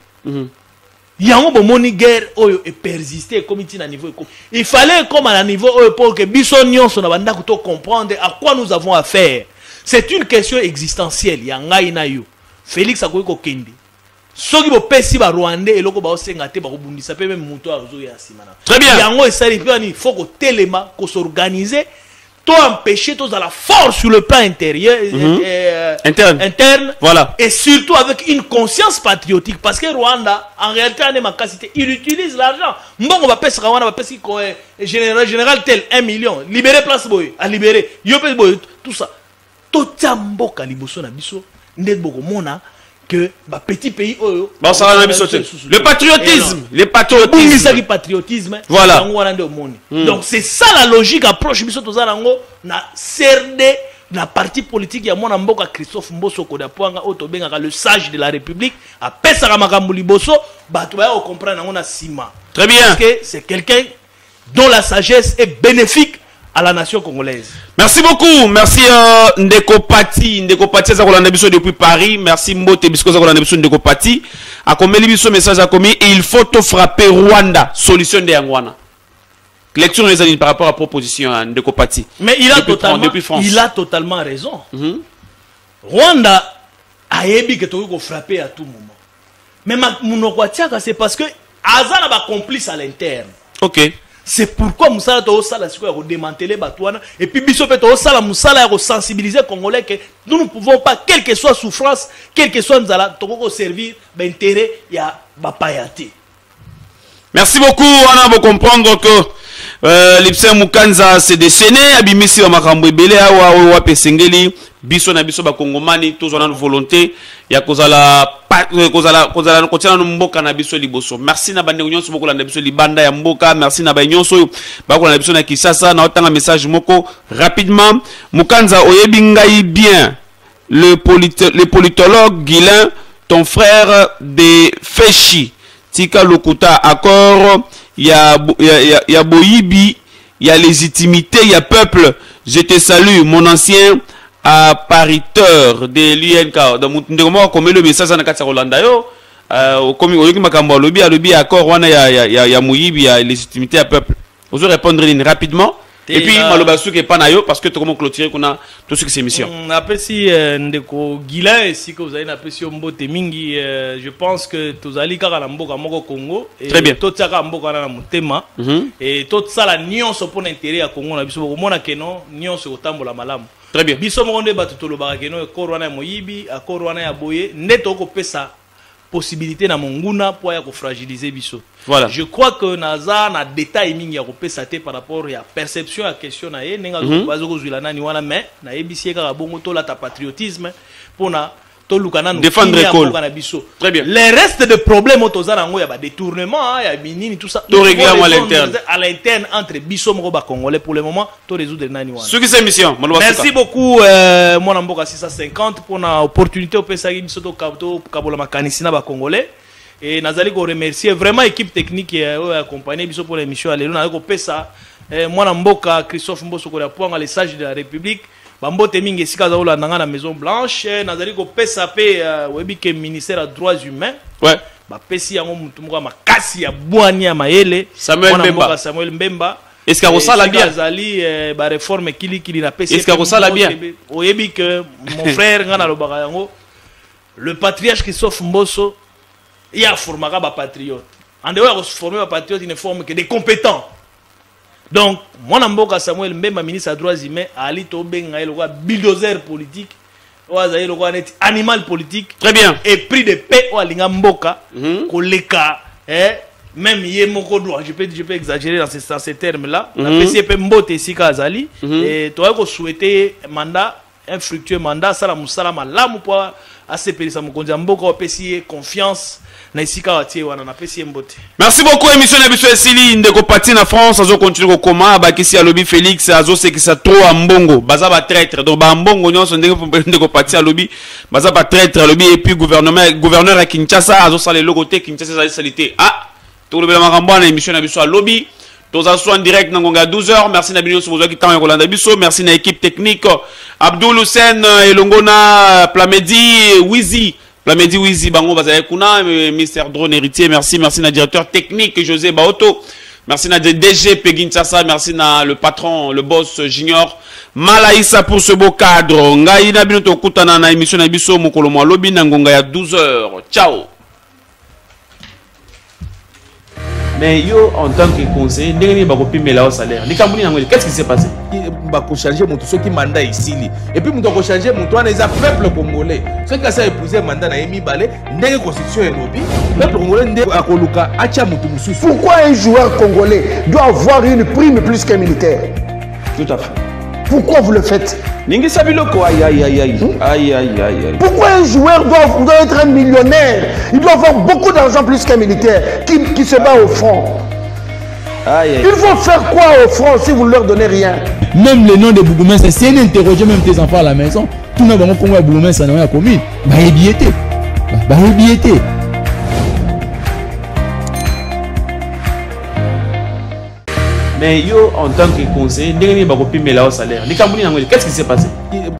Yango bomoni guerre oyo et persister comme ici na niveau il fallait comme à niveau oyo pour que biso nyonso na banda ko comprendre à quoi nous avons affaire. C'est une question existentielle ya ngai na yo. Félix akoki ko kende. Soki bo pesi ba Rwandais eloko ba osenga te ba ko bundisa pe même muto azo ya simana. Très bien. Yango esali pe ni faut ko telema ko s'organiser to empêcher tous à la force sur le plan intérieur interne voilà et surtout avec une conscience patriotique parce que Rwanda en réalité en makasité il utilise l'argent mbongo ba pesa Rwanda ba pesi ko général tel 1 million libérer place boy à libérer yo pe boy tout ça to tamboka liboso na biso ndet boko mona que bah petit pays le patriotisme voilà donc c'est ça la logique approche biso na CRD la partie politique ya mwana mboka Christophe Mboso Kodapwanga otobenga le sage de la République a pesa makambo liboso bato ba comprendre ngona sima. Très bien parce que c'est quelqu'un dont la sagesse est bénéfique à la nation congolaise. Merci beaucoup. Merci Ndeko Pati. Ndeko Pati za kolanda biso depuis Paris. Merci Mbote bisko za kolanda biso Ndeko Pati. A komeli biso message a komi il faut te frapper Rwanda. Solution de Yangwana. lecture les amis par rapport à proposition de Kopati. Mais il a totalement raison. Rwanda a ébi que tu frapper à tout moment. Mais c'est parce que Azana va complice à l'interne. Ok. C'est pourquoi Moussala to sala siko démanteler Batouana et puis biso pe to sala Moussala ko sensibiliser Congolais que nous ne pouvons pas, quelle que soit souffrance, quelle que soit nzala, to ko servir l'intérêt ya bapayati. Merci beaucoup. On a beau comprendre que l'Ipsen Mukanza s'est déchaîné. Abimisi wa makambo ebele awa wa pesengeli biso na biso ba Kongomani tous on a une volonté ya kozala kotiana no mboka na biso liboso. Merci na bande nyonso bokola na biso libanda ya mboka. Merci na ba nyonso bakola na biso na Kinshasa na otanga message moko rapidement. Mukanza oyebi ngai bien le politologue Guilin, ton frère de Feshi Tika Lokuta, accord, il y a Boyibi, il y a légitimité, il y a peuple. Je te salue, mon ancien appariteur de l'UNK. Donc, comme le message dans la Rolanda, comme il y a lobby, accord, il y a Boyibi, il y a légitimité, il y a peuple. Vous allez répondre rapidement. Et puis, Malobasou qui est pas naïo parce que tu comment clôturer qu'on a tout ce qui c'est mission. Après si ndeko Guila et si que vous avez apprécié si Mbote Mingi, je pense que tous allez car à Mboka Moko Congo et très bien. Tout ça car Mboka na mutema et tout ça la nion se pour l'intérêt à Congo na biso mo na keno nion se otambola malamu. Très bien. Biso mo ndé batu tolo barakeno ko Rwanda moyibi a ko Rwanda ya boye neto ko pesa possibilité na monguna pour ya ko fragiliser biso. Voilà. Je crois que naza na détail mingi ya ko pesa te par rapport à perception à question na ye nenga bazo ko zwila nani wana mais na ebisi ka bongo to la ta patriotisme pour na to lukana no défendre l'école. Très bien. Les restes de problèmes autoza ngo ya ba détournement ya binini tout ça. To régler à l'interne entre biso moko ba congolais pour le moment to résoudre nani wana. Ce qui c'est mission. Merci beaucoup mon mboka 650 pour na opportunité au pesa biso to kabola makanisi na ba congolais. Et nazali ko remercier vraiment équipe technique qui a accompagné biso pour l'émission alelo na ko pesa mwana mboka Christophe Mboso ko point les sages de la République bambote mingi sika za ola nanga na Maison Blanche nazali ko pesa pe webi ke ministère des droits humains ouais ba pesi yango mutu moko makasi ya bwani ya mayele Samuel Mbemba est-ce que ça la bien azali ba réforme kili na pesi est-ce que ça la bien oyebi que mon frère ngana lobaka yango le patriarche Christophe Mboso il y a formé des patriotes. En dehors de former des patriotes, il ne forme que des compétents. Donc, moi, Mboka Samuel Mbemba, ministre des droits humains, Ali Tobenga, il y a bulldozer politique, il y a animal politique. Très bien. Et prix de paix, il y a Mboka, Koleka, même je peux exagérer dans ces termes-là. La PCP Mbote Sika Azali, et tu as souhaité un mandat, un fructueux mandat, ça la moussala malamu pour assez périssa Mokonzi Mboka, on peut confiance. Merci beaucoup, émission Nabiso Esili, Ndeko Pati na France, azo continue koma, bakisi alobi Félix, azo sekisa trop à Mbongo, baza ba traître, donc ba Mbongo nyonso Ndeko Pati alobi, baza ba traître alobi, et puis gouverneur à Kinshasa, azo sale logote, Kinshasa sale salité. Ah, tout le bel makambo na émission Nabiso alobi, tous en direct Nangonga 12h, merci Nabino Soubozo qui t'en Rolanda Biso, merci na équipe technique, Abdul Hussein, Elongona, Plamedi, Wizi. Plamedi Wizi Bango Bazaye Kuna, Mr. Drone Héritier, merci na directeur technique José Baoto, merci na DG Pegin Tsassa, merci na le patron, le boss Junior Malaïsa pour ce beau cadre. Ngai na bino to kutana na émission na biso mokolo mo lobi na ngonga ya 12h. Ciao. Mais yo en tant que conseiller, ndenge ba kopimela au salaire. Likambuni ngwe, qu'est-ce qui s'est passé? Ba ko changer mutu soki mandat isili. Et puis mutu ko changer mutu wana eza peuple congolais. Soki asa épouser mandat na yemi balé, ndenge constitution elobi, peuple congolais ndenge akoluka acha mutu mususu. Pourquoi un joueur congolais doit avoir une prime plus qu'un militaire? Tout à fait. Pourquoi vous le faites? Pourquoi un joueur doit être un millionnaire? Il doit avoir beaucoup d'argent plus qu'un militaire qui se bat au front. Il faut faire quoi au front si vous ne leur donnez rien? Même le nom de Bougoumès, c'est un interroger même tes enfants à la maison. Tout le monde Congo Bougoumès, ça n'a commune. Mais yo en tant que conseiller, ndenge ba kopimela au salaire. Likambuni ngwe, qu'est-ce qui s'est passé?